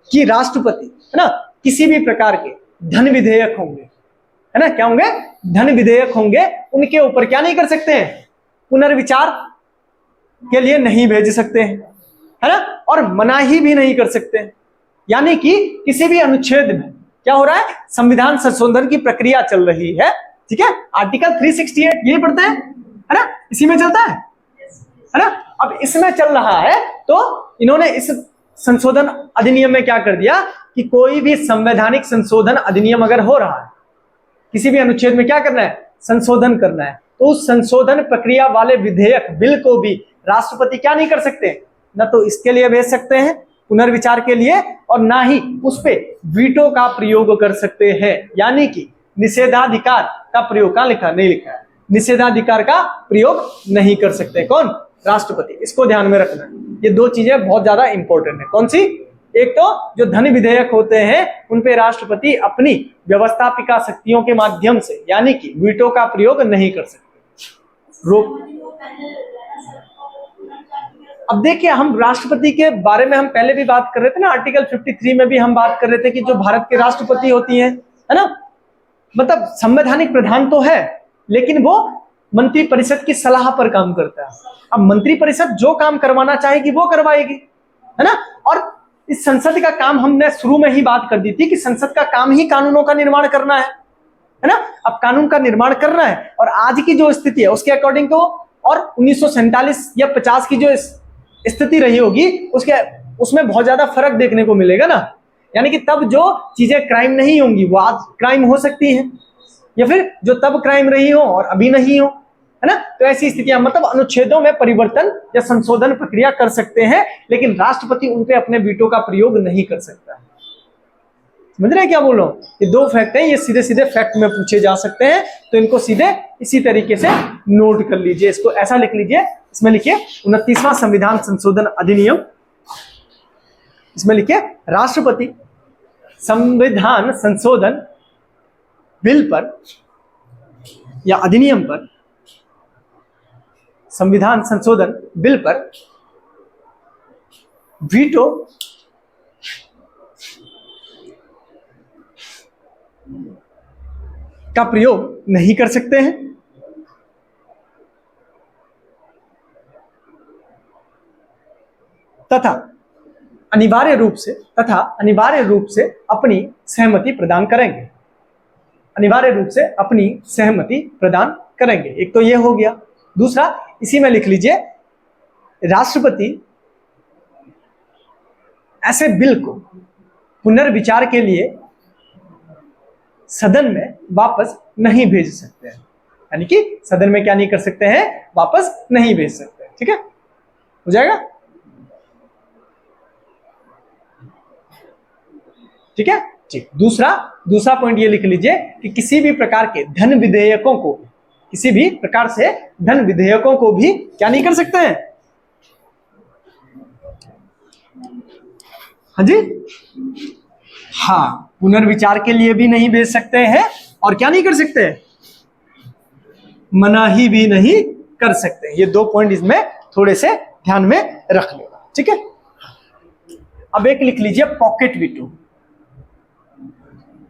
कि राष्ट्रपति, है ना, किसी भी प्रकार के धन विधेयक होंगे, है ना, क्या होंगे? धन विधेयक होंगे, उनके ऊपर क्या नहीं कर सकते हैं? पुनर्विचार के लिए नहीं भेज सकते हैं, है ना, और मनाही भी नहीं कर सकते। यानी कि किसी भी अनुच्छेद में क्या हो रहा है? संविधान संशोधन की प्रक्रिया चल रही है, ठीक है। आर्टिकल 368 यही पढ़ते हैं, है ना, इसी में चलता है ना। अब इसमें चल रहा है, तो इन्होंने इस संशोधन अधिनियम में क्या कर दिया कि कोई भी संवैधानिक संशोधन अधिनियम अगर हो रहा है, किसी भी अनुच्छेद में क्या करना है? संशोधन करना है, तो उस संशोधन प्रक्रिया वाले विधेयक बिल को भी राष्ट्रपति क्या नहीं कर सकते, न तो इसके लिए भेज सकते हैं पुनर्विचार के लिए, और ना ही उस पे वीटो का प्रयोग कर सकते हैं। यानी कि निषेधाधिकार का प्रयोग, कहां लिखा, नहीं लिखा है, निषेधाधिकार का प्रयोग नहीं कर सकते कौन, राष्ट्रपति। इसको ध्यान में रखना है, ये दो चीजें बहुत ज्यादा इंपॉर्टेंट है। कौन सी, एक तो जो धन विधेयक होते हैं उन पे राष्ट्रपति अपनी व्यवस्थापिका शक्तियों के माध्यम से यानी कि वीटो का प्रयोग नहीं कर सकते, रोक। अब देखिए, हम राष्ट्रपति के बारे में हम पहले भी बात कर रहे थे ना, आर्टिकल 53 में भी हम बात कर रहे थे कि जो भारत के राष्ट्रपति होती हैं, है ना, मतलब संवैधानिक प्रधान तो है, लेकिन वो मंत्री परिषद की सलाह पर काम करता है। अब मंत्री परिषद जो काम करवाना चाहेगी वो करवाएगी, है ना। और इस संसद का काम हमने शुरू में ही बात कर दी थी कि संसद का काम ही कानूनों का निर्माण करना है ना। अब कानून का निर्माण करना है और आज की जो स्थिति है उसके अकॉर्डिंग तो, और 1947 या 50 की जो स्थिति रही होगी उसमें बहुत ज्यादा फर्क देखने को मिलेगा ना। यानी कि तब जो चीजें क्राइम नहीं होंगी वो आज क्राइम हो सकती हैं, या फिर जो तब क्राइम रही हो और अभी नहीं हो, है ना। तो ऐसी स्थितियां, मतलब अनुच्छेदों में परिवर्तन या संशोधन प्रक्रिया कर सकते हैं, लेकिन राष्ट्रपति उन पे अपने वीटो का प्रयोग नहीं कर सकता। समझ रहे हैं क्या बोल रहा हूं? ये दो फैक्ट हैं, ये सीधे सीधे फैक्ट में पूछे जा सकते हैं, तो इनको सीधे इसी तरीके से नोट कर लीजिए। इसको ऐसा लिख लीजिए, इसमें लिखिए 29वां संविधान संशोधन अधिनियम, इसमें लिखिए राष्ट्रपति संविधान संशोधन बिल पर या अधिनियम पर, संविधान संशोधन बिल पर वीटो का प्रयोग नहीं कर सकते हैं, तथा अनिवार्य रूप से अपनी सहमति प्रदान करेंगे, अनिवार्य रूप से अपनी सहमति प्रदान करेंगे। एक तो ये हो गया। दूसरा, इसी में लिख लीजिए, राष्ट्रपति ऐसे बिल को पुनर्विचार के लिए सदन में वापस नहीं भेज सकते हैं। यानी कि सदन में क्या नहीं कर सकते हैं, वापस नहीं भेज सकते हैं। ठीक है, हो जाएगा, ठीक है। ठीक, दूसरा पॉइंट ये लिख लीजिए कि किसी भी प्रकार के धन विधेयकों को, किसी भी प्रकार से धन विधेयकों को भी क्या नहीं कर सकते हैं, हाँ जी, हाँ, पुनर्विचार के लिए भी नहीं भेज सकते हैं, और क्या नहीं कर सकते, मनाही भी नहीं कर सकते। ये दो पॉइंट इसमें थोड़े से ध्यान में रख लेना, ठीक है। अब एक लिख लीजिए पॉकेट वीटो,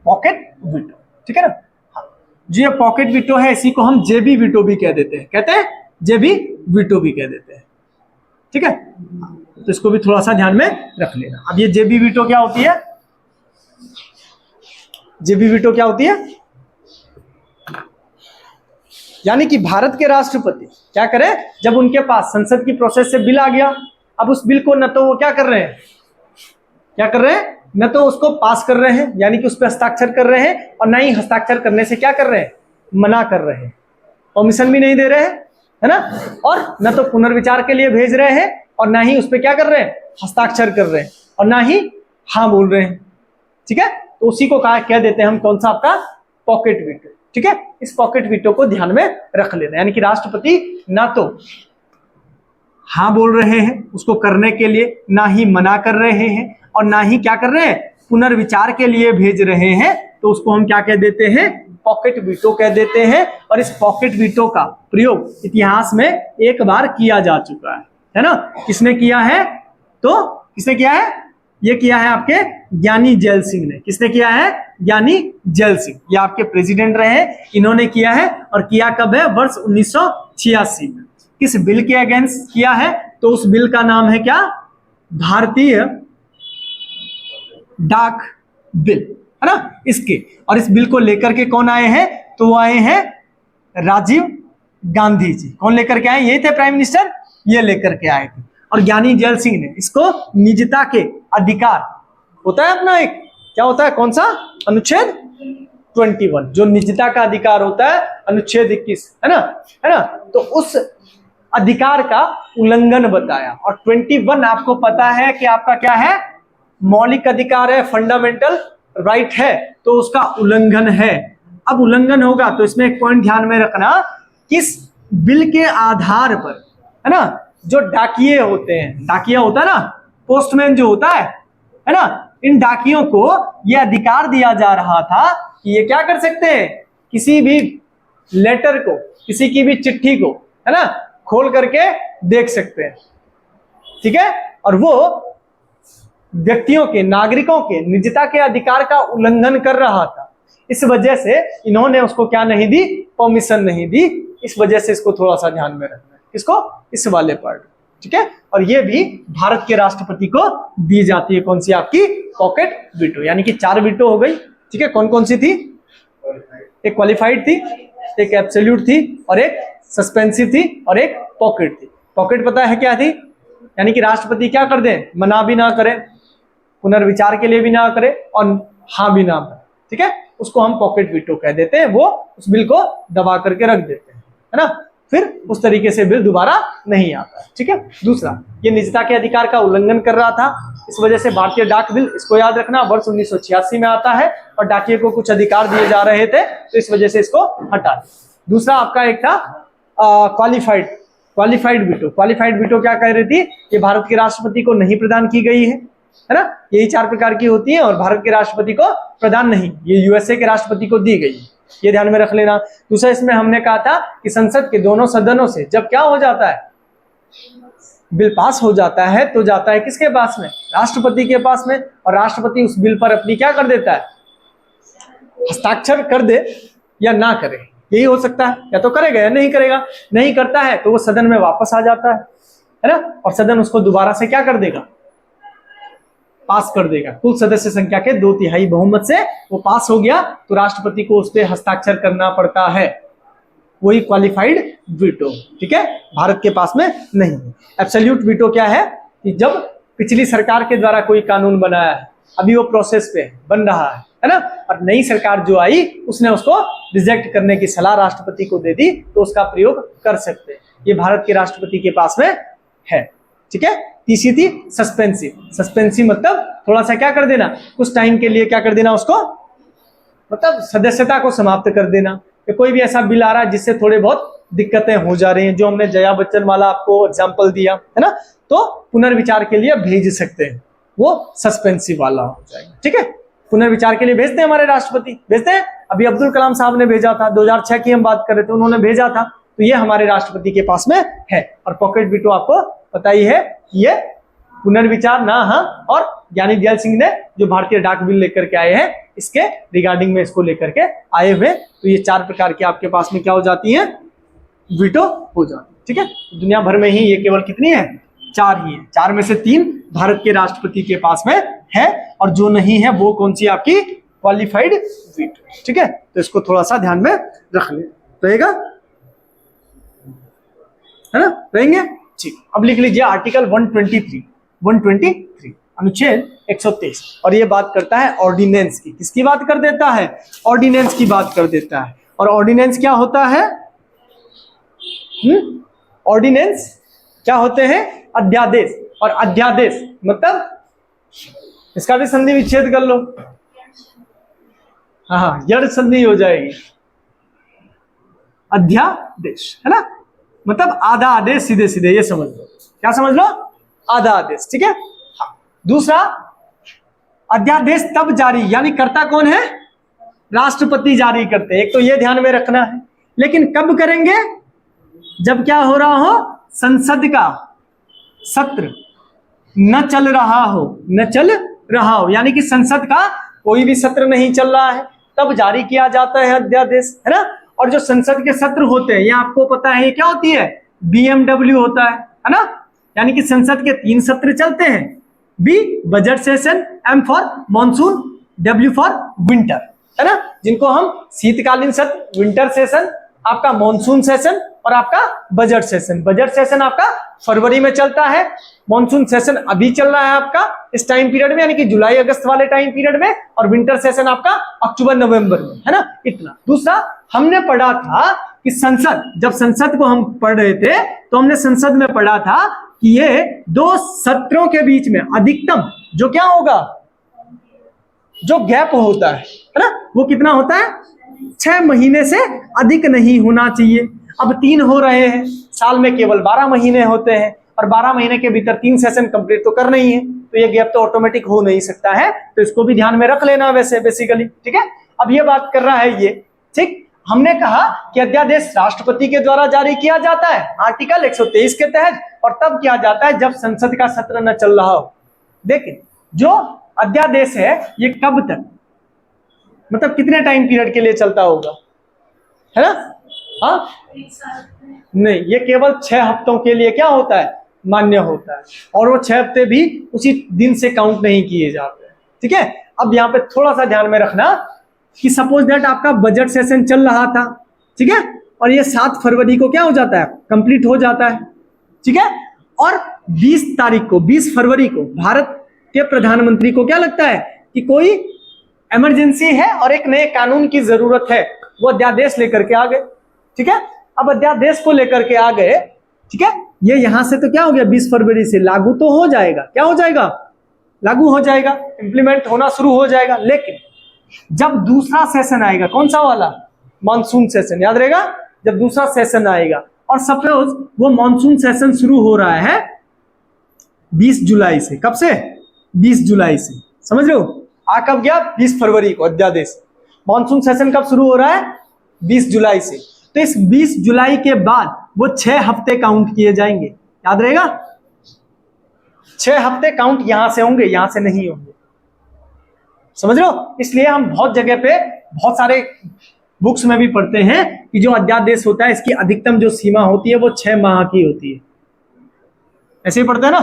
पॉकेट वीटो, ठीक है ना। हाँ, जो ये पॉकेट वीटो है इसी को हम जेबी वीटो भी कह देते हैं, कहते हैं जेबी वीटो भी कह देते हैं, ठीक है। तो इसको भी थोड़ा सा ध्यान में रख लेना। अब ये जेबी वीटो क्या होती है, जेबी वीटो क्या होती है, यानी कि भारत के राष्ट्रपति क्या करें, जब उनके पास संसद की प्रोसेस से बिल आ गया, अब उस बिल को न तो वो क्या कर रहे हैं, न तो उसको पास कर रहे हैं, यानी कि उस पर हस्ताक्षर कर रहे हैं, और न ही हस्ताक्षर करने से क्या कर रहे हैं, मना कर रहे हैं, परमिशन भी नहीं दे रहे हैं, है ना। और न तो पुनर्विचार के लिए भेज रहे हैं, और ना ही उस पर क्या कर रहे हैं, हस्ताक्षर कर रहे हैं, और ना ही हाँ बोल रहे हैं, ठीक है। तो उसी को कह देते हैं हम, कौन सा, आपका पॉकेट वीटो, ठीक है। इस पॉकेट वीटो को ध्यान में रख लेना, यानी कि राष्ट्रपति ना तो हाँ बोल रहे हैं उसको करने के लिए, ना ही मना कर रहे हैं, और ना ही क्या कर रहे हैं, पुनर्विचार के लिए भेज रहे हैं, तो उसको हम क्या कह देते हैं, पॉकेट वीटो कह देते हैं। और इस पॉकेट वीटो का प्रयोग इतिहास में एक बार किया जा चुका है ना। किसने किया है, तो किसने किया है, ये किया है आपके ज्ञानी जैल सिंह ने। किसने किया है, ज्ञानी जैल सिंह, ये आपके प्रेसिडेंट रहे, इन्होंने किया है। और किया कब है, वर्ष 1986 में। किस बिल के अगेंस्ट किया है, तो उस बिल का नाम है क्या, भारतीय डाक बिल, है ना, इसके। और इस बिल को लेकर के कौन आए हैं, तो वो आए हैं राजीव गांधी जी। कौन लेकर के आए, ये थे प्राइम मिनिस्टर, ये लेकर के आए थे। और ज्ञानी जैल सिंह ने इसको निजता के अधिकार होता है अपना एक, क्या होता है, कौन सा, अनुच्छेद 21, जो निजता का अधिकार होता है, अनुच्छेद 21, है ना, तो उस अधिकार का उल्लंघन बताया। और 21 आपको पता है कि आपका क्या है, मौलिक अधिकार है, फंडामेंटल राइट है, तो उसका उल्लंघन है। अब उल्लंघन होगा तो इसमें एक पॉइंट ध्यान में रखना, किस बिल के आधार पर, है ना, जो डाकिये होते हैं, डाकिया होता है ना, पोस्टमैन जो होता है ना, इन डाकियों को यह अधिकार दिया जा रहा था कि ये क्या कर सकते हैं, किसी भी लेटर को, किसी की भी चिट्ठी को, है ना, खोल करके देख सकते हैं, ठीक है। और वो व्यक्तियों के, नागरिकों के निजता के अधिकार का उल्लंघन कर रहा था, इस वजह से इन्होंने उसको क्या नहीं दी, परमिशन नहीं दी। इस वजह से इसको थोड़ा सा ध्यान में रखना है, इसको, इस वाले पार्ट, ठीक है। और ये भी भारत के राष्ट्रपति को दी जाती है, कौन सी, आपकी पॉकेट वीटो, यानी कि 4 वीटो हो गई, ठीक है। कौन कौन सी थी, एक क्वालिफाइड थी, एक एब्सोल्यूट थी, और एक सस्पेंसिव थी, और एक पॉकेट थी। पॉकेट पता है क्या थी, यानी कि राष्ट्रपति क्या कर दे, मना भी ना करे, पुनर्विचार के लिए भी ना करे, और हाँ भी ना करे, ठीक है, उसको हम पॉकेट वीटो कह देते हैं। वो उस बिल को दबा करके रख देते हैं, है ना, फिर उस तरीके से बिल दोबारा नहीं आता, ठीक है। दूसरा, ये निजता के अधिकार का उल्लंघन कर रहा था, इस वजह से भारतीय डाक बिल, इसको याद रखना, वर्ष 1986 में आता है, और डाकिये को कुछ अधिकार दिए जा रहे थे, तो इस वजह से इसको हटा दिया। दूसरा आपका एक था क्वालिफाइड वीटो। क्वालिफाइड वीटो क्या कह रही थी, ये भारत के राष्ट्रपति को नहीं प्रदान की गई है ना, यही 4 प्रकार की होती है, और भारत के राष्ट्रपति को प्रदान नहीं, ये यूएसए के राष्ट्रपति को दी गई है, ये ध्यान में रख लेना। दूसरा, इसमें हमने कहा था कि संसद के दोनों सदनों से जब क्या हो जाता है, बिल पास हो जाता है, तो जाता है किसके पास में, राष्ट्रपति के पास में, और राष्ट्रपति उस बिल पर अपनी क्या कर देता है, हस्ताक्षर कर दे या ना करे, यही हो सकता है, या तो करेगा या नहीं करेगा। नहीं करता है तो वो सदन में वापस आ जाता है ना, और सदन उसको दोबारा से क्या कर देगा, पास कर देगा। कुल सदस्य संख्या के 2/3 बहुमत से वो पास हो गया, तो राष्ट्रपति को उस पर हस्ताक्षर करना पड़ता है, वही क्वालिफाइड वीटो, ठीक है, भारत के पास में नहीं है। एब्सोल्यूट वीटो क्या है, कि जब पिछली सरकार के द्वारा कोई कानून बनाया है, अभी वो प्रोसेस पे बन रहा है ना, और नई सरकार जो आई उसने उसको रिजेक्ट करने की सलाह राष्ट्रपति को दे दी, तो उसका प्रयोग कर सकते हैं, ये भारत के राष्ट्रपति के पास में है, ठीक है। तीसरी थी सस्पेंसिव। सस्पेंसिव मतलब थोड़ा सा क्या कर देना, कुछ टाइम के लिए क्या कर देना उसको, मतलब सदस्यता को समाप्त कर देना, कि कोई भी ऐसा बिल आ रहा है जिससे थोड़े बहुत दिक्कतें हो जा रही हैं, जो हमने जया बच्चन वाला आपको एग्जांपल दिया है ना, तो पुनर्विचार के लिए भेज सकते हैं, वो सस्पेंसिव वाला हो जाएगा, ठीक है। पुनर्विचार के लिए भेजते हैं हमारे राष्ट्रपति, भेजते हैं, अभी अब्दुल कलाम साहब ने भेजा था, 2006 की हम बात कर रहे थे, उन्होंने भेजा था, तो ये हमारे राष्ट्रपति के पास में है। और पॉकेट वीटो आपको पता ही है, ये पुनर्विचार ना, हाँ, और ज्ञानी दयाल सिंह ने जो भारतीय डाक बिल लेकर के आए हैं, इसके रिगार्डिंग में इसको लेकर के आए हुए, तो ये 4 प्रकार की आपके पास में क्या हो जाती है, वीटो हो जाती है, ठीक है। दुनिया भर में ही ये केवल कितनी है, 4 ही है, 4 में से 3 भारत के राष्ट्रपति के पास में है, और जो नहीं है वो कौन सी, आपकी क्वालिफाइड वीटो, ठीक है। तो इसको थोड़ा सा ध्यान में रख ले, रहेगा, है ना, रहेंगे, ठीक। अब लिख लीजिए आर्टिकल 123 अनुच्छेद 123, और ये बात करता है ऑर्डिनेंस की। किसकी बात कर देता है, ऑर्डिनेंस की बात कर देता है। और ऑर्डिनेंस क्या होता है, ऑर्डिनेंस क्या होते हैं, अध्यादेश। और अध्यादेश मतलब इसका भी संधि विच्छेद कर लो, हाँ, यड़ संधि हो जाएगी, अध्यादेश, है ना, मतलब आधा आदेश, सीधे सीधे ये समझ लो, क्या समझ लो, आधा आदेश, ठीक है। हाँ। दूसरा, अध्यादेश तब जारी, यानी कर्ता कौन है, राष्ट्रपति जारी करते हैं, एक तो ये ध्यान में रखना है। लेकिन कब करेंगे, जब क्या हो रहा हो, संसद का सत्र न चल रहा हो, यानी कि संसद का कोई भी सत्र नहीं चल रहा है, तब जारी किया जाता है अध्यादेश, है ना। और जो संसद के सत्र होते हैं, ये आपको पता है ये क्या होती है, BMW होता है ना, यानी कि संसद के 3 सत्र चलते हैं, B budget session, M for monsoon, W for winter, है ना, जिनको हम शीतकालीन सत्र, विंटर सेशन, आपका मॉनसून सेशन, और आपका बजट सेशन। बजट सेशन आपका फरवरी में चलता है, मॉनसून सेशन अभी चल रहा है आपका इस टाइम पीरियड में, यानी कि जुलाई अगस्त वाले टाइम पीरियड में, और विंटर सेशन आपका अक्टूबर नवंबर में, है ना, इतना। दूसरा हमने पढ़ा था कि संसद, जब संसद को हम पढ़ रहे थे तो हमने संसद में पढ़ा था कि ये 2 सत्रों के बीच में अधिकतम जो क्या होगा, जो गैप होता है ना, वो कितना होता है, 6 महीने से अधिक नहीं होना चाहिए। अब 3 हो रहे हैं, साल में केवल 12 महीने होते हैं, और 12 महीने के भीतर 3 सेशन कंप्लीट तो करना ही है, तो ये गैप तो ऑटोमेटिक हो नहीं सकता है, तो इसको भी ध्यान में रख लेना वैसे बेसिकली, ठीक है। अब ये बात कर रहा है ये, ठीक। हमने कहा कि अध्यादेश राष्ट्रपति के द्वारा जारी किया जाता है आर्टिकल 123 के तहत, और तब किया जाता है जब संसद का सत्र न चल रहा हो। देखिए जो अध्यादेश है ये कब तक, मतलब कितने टाइम पीरियड के लिए चलता होगा, है ना, हाँ नहीं, ये केवल 6 हफ्तों के लिए क्या होता है, मान्य होता है, और वो 6 हफ्ते भी उसी दिन से काउंट नहीं किए जाते, ठीक है। अब यहाँ पे थोड़ा सा ध्यान में रखना कि सपोज दैट आपका बजट सेशन चल रहा था, ठीक है, और ये 7 फरवरी को क्या हो जाता है, कंप्लीट हो जाता है, ठीक है, और 20 तारीख को, 20 फरवरी को भारत के प्रधानमंत्री को क्या लगता है कि कोई इमरजेंसी है और एक नए कानून की जरूरत है, वो अध्यादेश लेकर के आ गए, ठीक है। अब अध्यादेश को लेकर के आ गए, ठीक है, ये यहां से तो क्या हो गया, 20 फरवरी से लागू तो हो जाएगा, क्या हो जाएगा, लागू हो जाएगा, इंप्लीमेंट होना शुरू हो जाएगा। लेकिन जब दूसरा सेशन आएगा, कौन सा वाला, मॉनसून सेशन, याद रहेगा, जब दूसरा सेशन आएगा, और सपोज वो मॉनसून सेशन शुरू हो रहा है 20 जुलाई से, कब से, 20 जुलाई से, समझ रहे हो, आ कब गया, 20 फरवरी को अध्यादेश, मॉनसून सेशन कब शुरू हो रहा है, 20 जुलाई से, तो इस 20 जुलाई के बाद वो 6 हफ्ते काउंट किए जाएंगे, याद रहेगा, 6 हफ्ते काउंट यहां से होंगे, यहां से नहीं होंगे, समझ रहे हो। इसलिए हम बहुत जगह पे, बहुत सारे बुक्स में भी पढ़ते हैं कि जो अध्यादेश होता है इसकी अधिकतम जो सीमा होती है वो 6 माह की होती है, ऐसे ही पढ़ते हैं ना,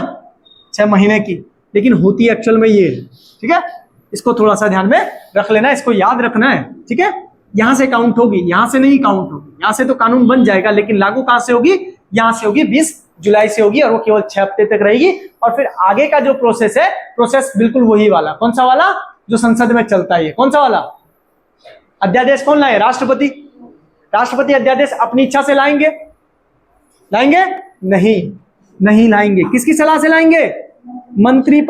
6 महीने की, लेकिन होती एक्चुअल में ये, ठीक है। इसको थोड़ा सा ध्यान में रख लेना, इसको याद रखना है, ठीक है। यहां से काउंट होगी, यहां से नहीं काउंट होगी, यहां से तो कानून बन जाएगा, लेकिन लागू कहां से होगी, यहां से होगी, 20 जुलाई से होगी, और वो केवल 6 हफ्ते तक रहेगी। और फिर आगे का जो प्रोसेस है, प्रोसेस बिल्कुल वही वाला, कौन सा वाला, जो संसद में चलता है, कौन सा वाला अध्यादेश, कौन लाए, राष्ट्रपति। राष्ट्रपति अध्यादेश अपनी इच्छा से लाएंगे, लाएंगे नहीं, नहीं लाएंगे, किसकी सलाह से लाएंगे, मंत्री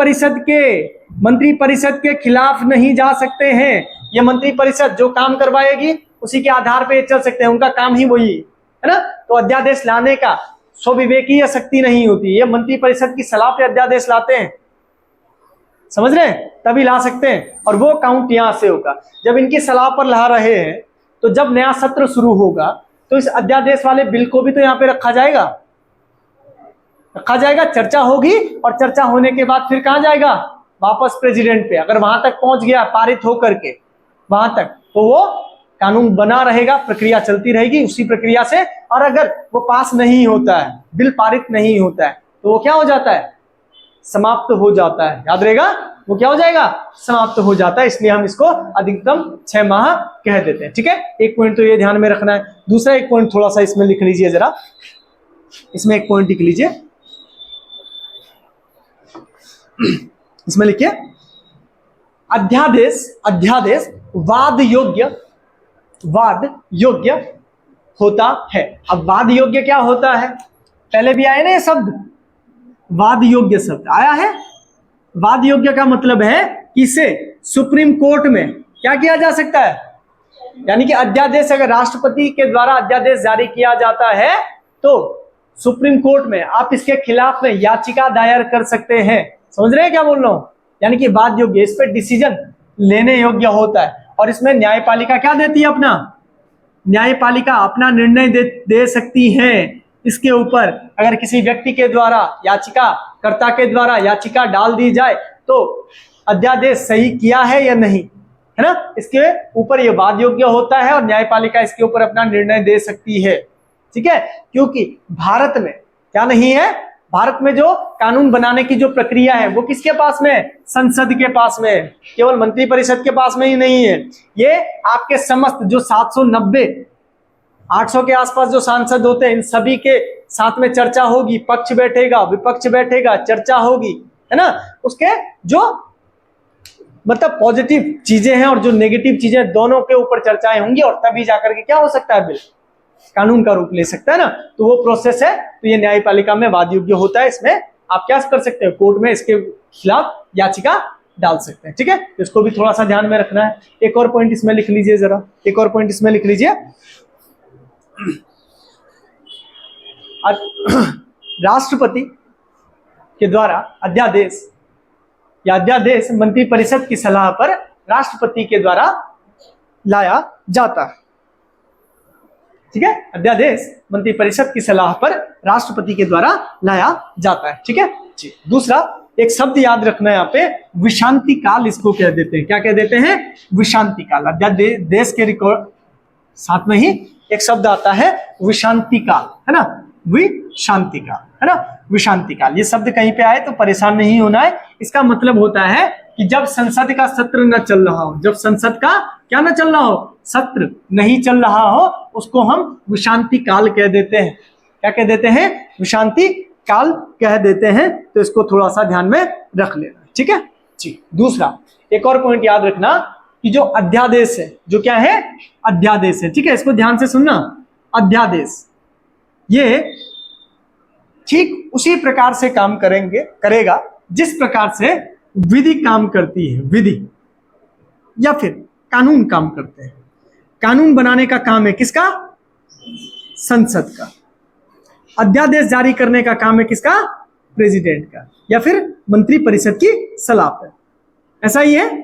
परिषद के खिलाफ नहीं जा सकते हैं। ये मंत्री परिषद जो काम करवाएगी उसी के आधार पे चल सकते हैं, उनका काम ही वही है ना। तो अध्यादेश लाने का स्वविवेकीय शक्ति नहीं होती, ये मंत्री परिषद की सलाह पे अध्यादेश लाते हैं, समझ रहे हैं, तभी ला सकते हैं, और वो काउंट यहां से होगा। जब इनकी सलाह पर ला रहे हैं तो जब नया सत्र शुरू होगा तो इस अध्यादेश वाले बिल को भी तो यहाँ पे रखा जाएगा, चर्चा होगी, और चर्चा होने के बाद फिर कहां जाएगा, वापस प्रेसिडेंट पे। अगर वहां तक पहुंच गया पारित होकर के वहां तक, तो वो कानून बना रहेगा, प्रक्रिया चलती रहेगी उसी प्रक्रिया से। और अगर वो पास नहीं होता है, बिल पारित नहीं होता है, तो वो क्या हो जाता है, समाप्त हो जाता है, याद रहेगा, वो क्या हो जाएगा, समाप्त हो जाता है। इसलिए हम इसको अधिकतम 6 माह कह देते हैं, ठीक है। एक पॉइंट तो ये ध्यान में रखना है। दूसरा एक पॉइंट थोड़ा सा इसमें लिख लीजिए, जरा इसमें एक पॉइंट लिख लीजिए, इसमें लिखिए, अध्यादेश वाद योग्य होता है। अब वाद योग्य क्या होता है, पहले भी आए ना ये शब्द, वाद योग्य शब्द आया है। वाद योग्य का मतलब है कि इसे सुप्रीम कोर्ट में क्या किया जा सकता है, यानी कि अध्यादेश अगर राष्ट्रपति के द्वारा अध्यादेश जारी किया जाता है तो सुप्रीम कोर्ट में आप इसके खिलाफ में याचिका दायर कर सकते हैं। समझ रहे हैं क्या बोल रहा हूं, यानी कि वाद योग्य, इस पर डिसीजन लेने योग्य होता है। और इसमें न्यायपालिका क्या देती है, अपना न्यायपालिका अपना निर्णय दे सकती है इसके ऊपर। अगर किसी व्यक्ति के द्वारा, याचिकाकर्ता के द्वारा याचिका डाल दी जाए तो अध्यादेश सही किया है या नहीं, है ना, इसके ऊपर ये वाद योग्य होता है और न्यायपालिका इसके ऊपर अपना निर्णय दे सकती है, ठीक है। क्योंकि भारत में क्या नहीं है, भारत में जो कानून बनाने की जो प्रक्रिया है वो किसके पास में है, संसद के पास में है, केवल मंत्री परिषद के पास में ही नहीं है। ये आपके समस्त जो 790 800 के आसपास जो सांसद होते हैं इन सभी के साथ में चर्चा होगी, पक्ष बैठेगा, विपक्ष बैठेगा, चर्चा होगी, है ना। उसके जो मतलब पॉजिटिव चीजें हैं और जो नेगेटिव चीजें दोनों के ऊपर चर्चाएं होंगी और तभी जाकर के क्या हो सकता है, बिल कानून का रूप ले सकता है ना। तो वो प्रोसेस है, तो ये न्यायपालिका में वाद योग्य होता है। इसमें आप क्या कर सकते हैं, कोर्ट में इसके खिलाफ याचिका डाल सकते हैं, ठीक है। तो इसको भी थोड़ा सा ध्यान में रखना है। एक और पॉइंट इसमें लिख लीजिए जरा, एक और पॉइंट इसमें लिख लीजिए। राष्ट्रपति के द्वारा अध्यादेश या अध्यादेश मंत्रिपरिषद की सलाह पर राष्ट्रपति के द्वारा लाया जाता है, ठीक है। अध्यादेश मंत्रिपरिषद की सलाह पर राष्ट्रपति के द्वारा लाया जाता है, ठीक है जी। दूसरा एक शब्द याद रखना है यहाँ पे, विशांति काल इसको कह देते हैं। क्या कह देते हैं, विशांति काल। अध्यादेश के रिकॉर्ड साथ में ही एक शब्द आता है विशांति काल, है ना, विशांति काल, है ना, विशांति काल। ये शब्द कहीं पे आए तो परेशान नहीं होना है। इसका मतलब होता है कि जब संसद का सत्र न चल रहा हो, जब संसद का क्या न चल रहा हो, सत्र नहीं चल रहा हो, उसको हम विशांति काल कह देते हैं। क्या कह देते हैं, विशांति काल कह देते हैं। तो इसको थोड़ा सा ध्यान में रख लेना, ठीक है जी। दूसरा एक और पॉइंट याद रखना कि जो अध्यादेश है, जो क्या है, अध्यादेश है, ठीक है। इसको ध्यान से सुनना, अध्यादेश ये ठीक उसी प्रकार से काम करेगा जिस प्रकार से विधि काम करती है, विधि या फिर कानून काम करते हैं। कानून बनाने का काम है किसका, संसद का। अध्यादेश जारी करने का काम है किसका, प्रेसिडेंट का, या फिर मंत्रिपरिषद की सलाह पर। ऐसा ही है,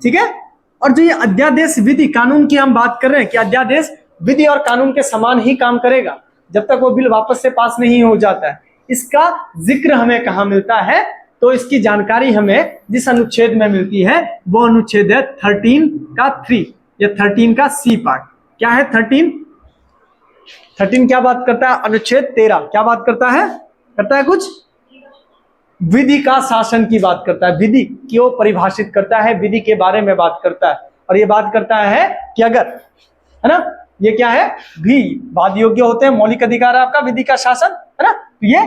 ठीक है। और जो ये अध्यादेश विधि कानून की हम बात कर रहे हैं कि अध्यादेश विधि और कानून के समान ही काम करेगा जब तक वो बिल वापस से पास नहीं हो जाता है। इसका जिक्र हमें कहाँ मिलता है, तो इसकी जानकारी हमें जिस अनुच्छेद में मिलती है वो अनुच्छेद है 13 का 3 या 13 का सी पार्ट। क्या है 13 क्या बात करता है, अनुच्छेद 13 क्या बात करता है कुछ विधि का शासन की बात करता है, विधि क्यों परिभाषित करता है, विधि के बारे में बात करता है। और ये बात करता है कि अगर, है ना, ये क्या है, भी वाद योग्य होते हैं, मौलिक अधिकार है आपका विधि का शासन, है ना। तो ये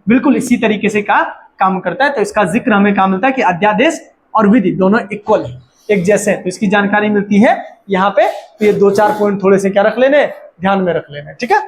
बिल्कुल इसी तरीके से काम करता है। तो इसका जिक्र हमें कहा मिलता है कि अध्यादेश और विधि दोनों इक्वल है, एक जैसे हैं। तो इसकी जानकारी मिलती है यहाँ पे। तो ये 2-4 पॉइंट थोड़े से क्या रख लेने, ध्यान में रख लेने, ठीक है।